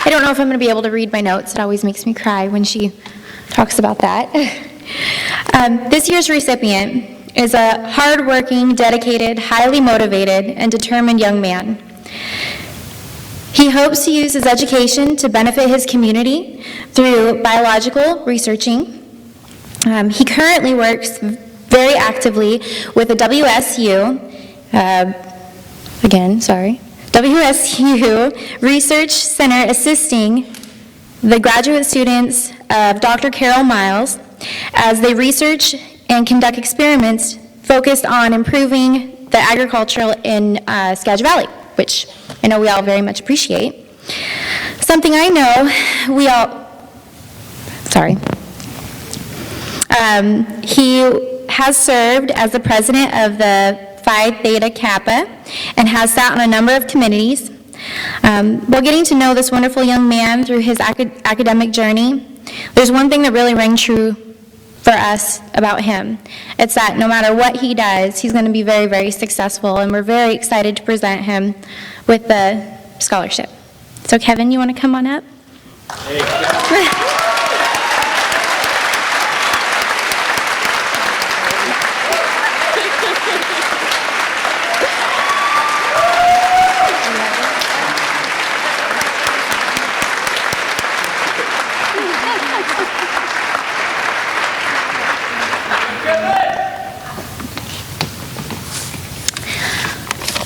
I don't know if I'm going to be able to read my notes. It always makes me cry when she talks about that. This year's recipient is a hardworking, dedicated, highly motivated, and determined young man. He hopes to use his education to benefit his community through biological researching. He currently works very actively with the WSU Research Center, assisting the graduate students of Dr. Carol Miles as they research and conduct experiments focused on improving the agriculture in Skagit Valley, which I know we all very much appreciate. Something I know we all, he has served as the president of the Phi Theta Kappa and has sat on a number of committees. While getting to know this wonderful young man through his academic journey, there's one thing that really rang true for us about him. It's that no matter what he does, he's going to be very, very successful, and we're very excited to present him with the scholarship. So Kevin, you want to come on up?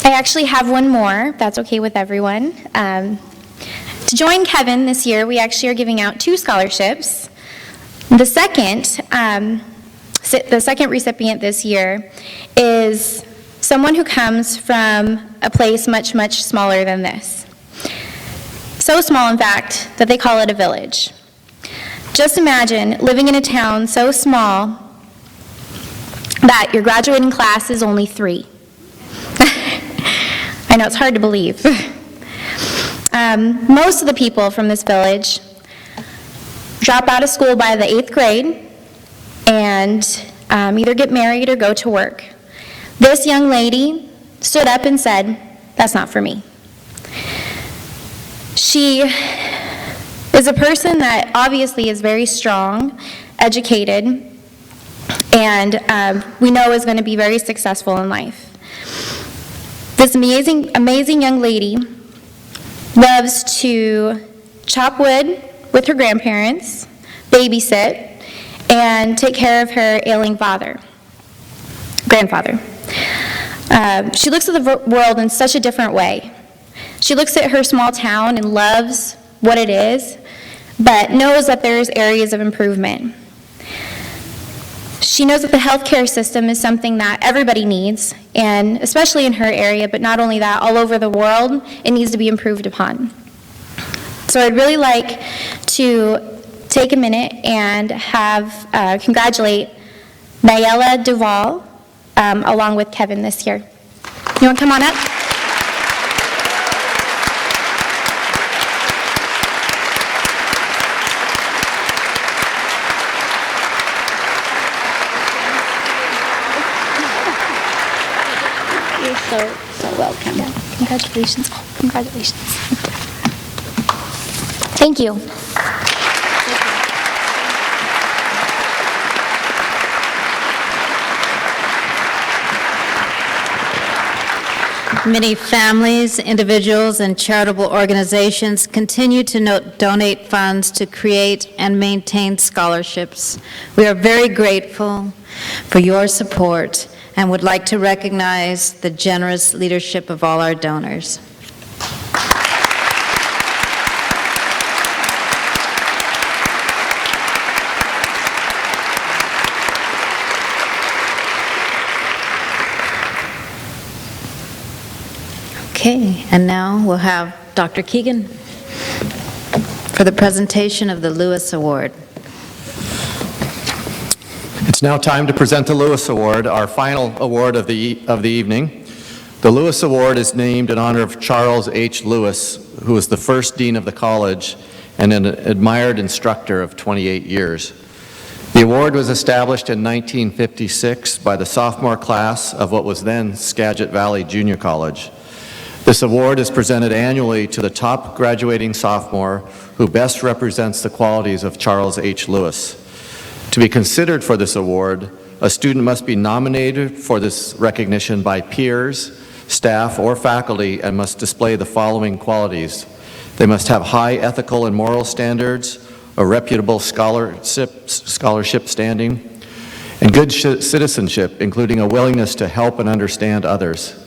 I actually have one more, if that's okay with everyone. To join Kevin this year, we actually are giving out 2 scholarships. The second recipient this year is someone who comes from a place much, much smaller than this. So small, in fact, that they call it a village. Just imagine living in a town so small that your graduating class is only 3. I know, it's hard to believe. Most of the people from this village drop out of school by the 8th grade and either get married or go to work. This young lady stood up and said, "That's not for me." She is a person that obviously is very strong, educated, and we know is going to be very successful in life. This amazing young lady loves to chop wood with her grandparents, babysit, and take care of her ailing grandfather. She looks at the world in such a different way. She looks at her small town and loves what it is, but knows that there's areas of improvement. She knows that the healthcare system is something that everybody needs, and especially in her area, but not only that, all over the world, it needs to be improved upon. So I'd really like to take a minute and have congratulate Nayela Duval along with Kevin this year. You want to come on up? So welcome. Yeah. Congratulations. Congratulations. Thank you. Many families, individuals, and charitable organizations continue to donate funds to create and maintain scholarships. We are very grateful for your support and would like to recognize the generous leadership of all our donors. Okay, and now we'll have Dr. Keegan for the presentation of the Lewis Award. It's now time to present the Lewis Award, our final award of the evening. The Lewis Award is named in honor of Charles H. Lewis, who was the first dean of the college and an admired instructor of 28 years. The award was established in 1956 by the sophomore class of what was then Skagit Valley Junior College. This award is presented annually to the top graduating sophomore who best represents the qualities of Charles H. Lewis. To be considered for this award, a student must be nominated for this recognition by peers, staff, or faculty and must display the following qualities. They must have high ethical and moral standards, a reputable scholarship standing, and good citizenship, including a willingness to help and understand others.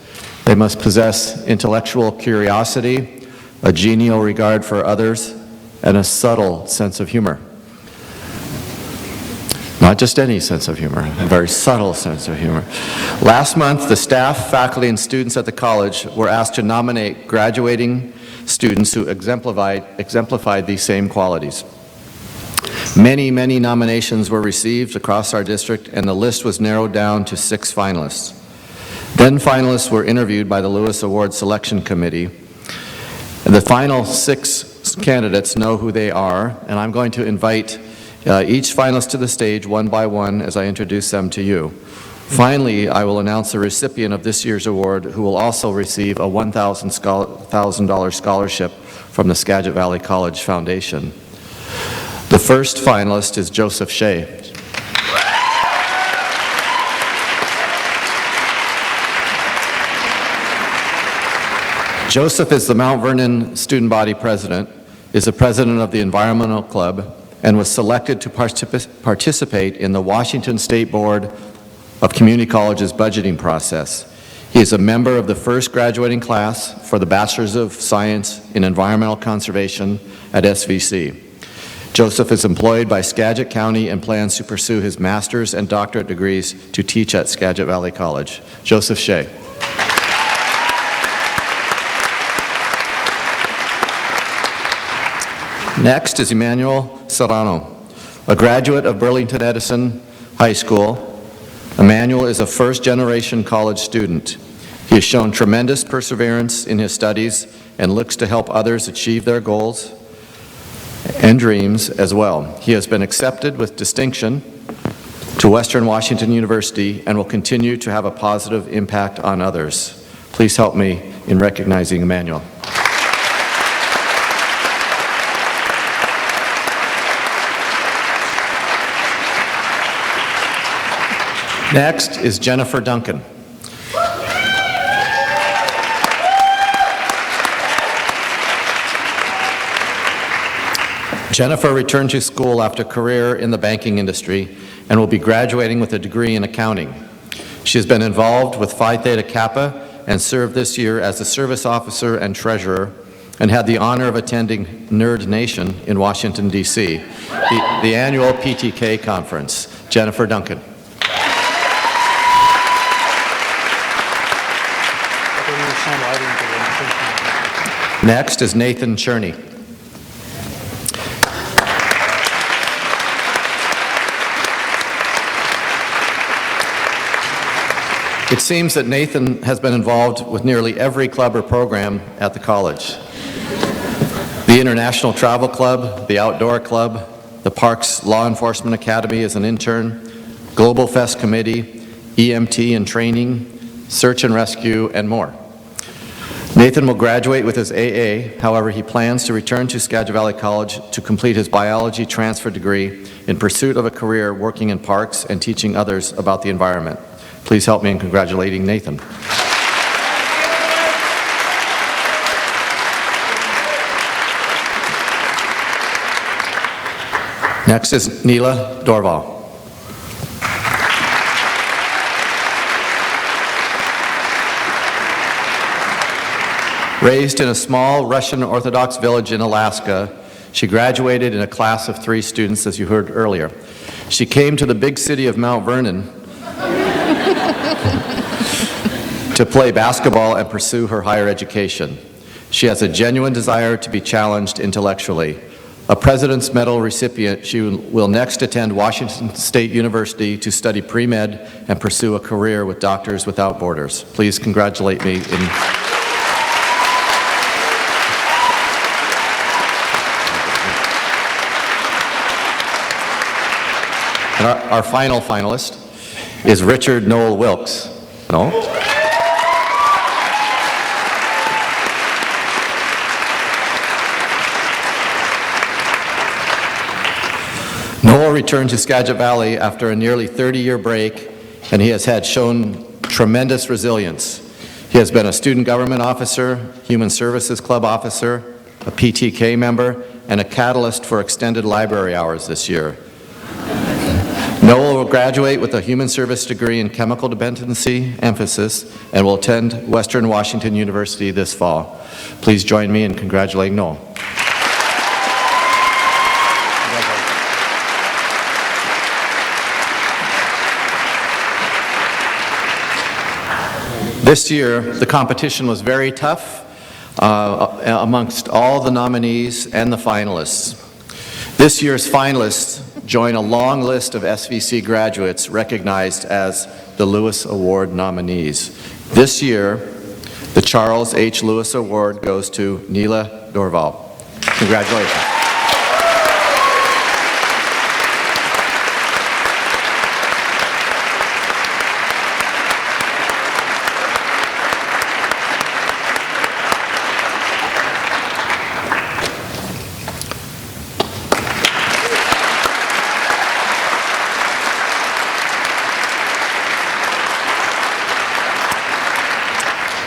They must possess intellectual curiosity, a genial regard for others, and a subtle sense of humor. Not just any sense of humor, a very subtle sense of humor. Last month, the staff, faculty, and students at the college were asked to nominate graduating students who exemplified these same qualities. Many, many nominations were received across our district, and the list was narrowed down to 6 finalists. Then finalists were interviewed by the Lewis Award Selection Committee. And the final 6 candidates know who they are, and I'm going to invite each finalist to the stage one by one as I introduce them to you. Finally, I will announce the recipient of this year's award, who will also receive a $1,000 scholarship from the Skagit Valley College Foundation. The first finalist is Joseph Shea. Joseph is the Mount Vernon Student Body President, is the President of the Environmental Club, and was selected to participate in the Washington State Board of Community Colleges budgeting process. He is a member of the first graduating class for the Bachelor's of Science in Environmental Conservation at SVC. Joseph is employed by Skagit County and plans to pursue his master's and doctorate degrees to teach at Skagit Valley College. Joseph Shea. Next is Emmanuel Serrano, a graduate of Burlington Edison High School. Emmanuel is a first-generation college student. He has shown tremendous perseverance in his studies and looks to help others achieve their goals and dreams as well. He has been accepted with distinction to Western Washington University and will continue to have a positive impact on others. Please help me in recognizing Emmanuel. Next is Jennifer Duncan. Jennifer returned to school after a career in the banking industry and will be graduating with a degree in accounting. She has been involved with Phi Theta Kappa and served this year as a service officer and treasurer, and had the honor of attending Nerd Nation in Washington, D.C., the annual PTK conference. Jennifer Duncan. Next is Nathan Cherney. It seems that Nathan has been involved with nearly every club or program at the college. The International Travel Club, the Outdoor Club, the Parks Law Enforcement Academy as an intern, Global Fest Committee, EMT and training, search and rescue, and more. Nathan will graduate with his AA. However, he plans to return to Skagit Valley College to complete his biology transfer degree in pursuit of a career working in parks and teaching others about the environment. Please help me in congratulating Nathan. Next is Neela Dorval. Raised in a small Russian Orthodox village in Alaska, she graduated in a class of 3 students, as you heard earlier. She came to the big city of Mount Vernon to play basketball and pursue her higher education. She has a genuine desire to be challenged intellectually. A President's Medal recipient, she will next attend Washington State University to study pre-med and pursue a career with Doctors Without Borders. Please congratulate me in... And our final finalist is Richard Noel Wilkes. No? Noel returned to Skagit Valley after a nearly 30-year break, and he has shown tremendous resilience. He has been a student government officer, human services club officer, a PTK member, and a catalyst for extended library hours this year. Noel will graduate with a human service degree in chemical dependency emphasis and will attend Western Washington University this fall. Please join me in congratulating Noel. This year, the competition was very tough amongst all the nominees and the finalists. This year's finalists join a long list of SVC graduates recognized as the Lewis Award nominees. This year, the Charles H. Lewis Award goes to Neela Dorval. Congratulations.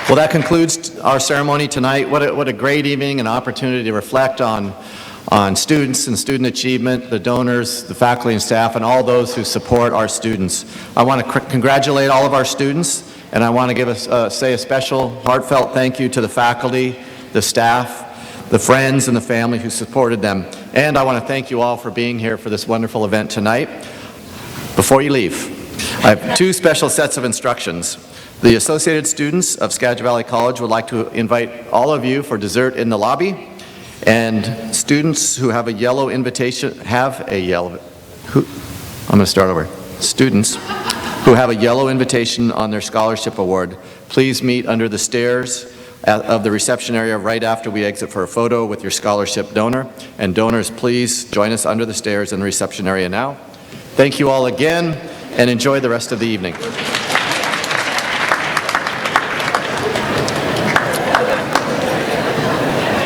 Well, that concludes our ceremony tonight. What a great evening, an opportunity to reflect on students and student achievement, the donors, the faculty and staff, and all those who support our students. I want to congratulate all of our students, and I want to say a special heartfelt thank you to the faculty, the staff, the friends, and the family who supported them. And I want to thank you all for being here for this wonderful event tonight. Before you leave, I have two special sets of instructions. The Associated Students of Skagit Valley College would like to invite all of you for dessert in the lobby, and students who have a yellow invitation, Students who have a yellow invitation on their scholarship award, please meet under the stairs of the reception area right after we exit for a photo with your scholarship donor. And donors, please join us under the stairs in the reception area now. Thank you all again, and enjoy the rest of the evening.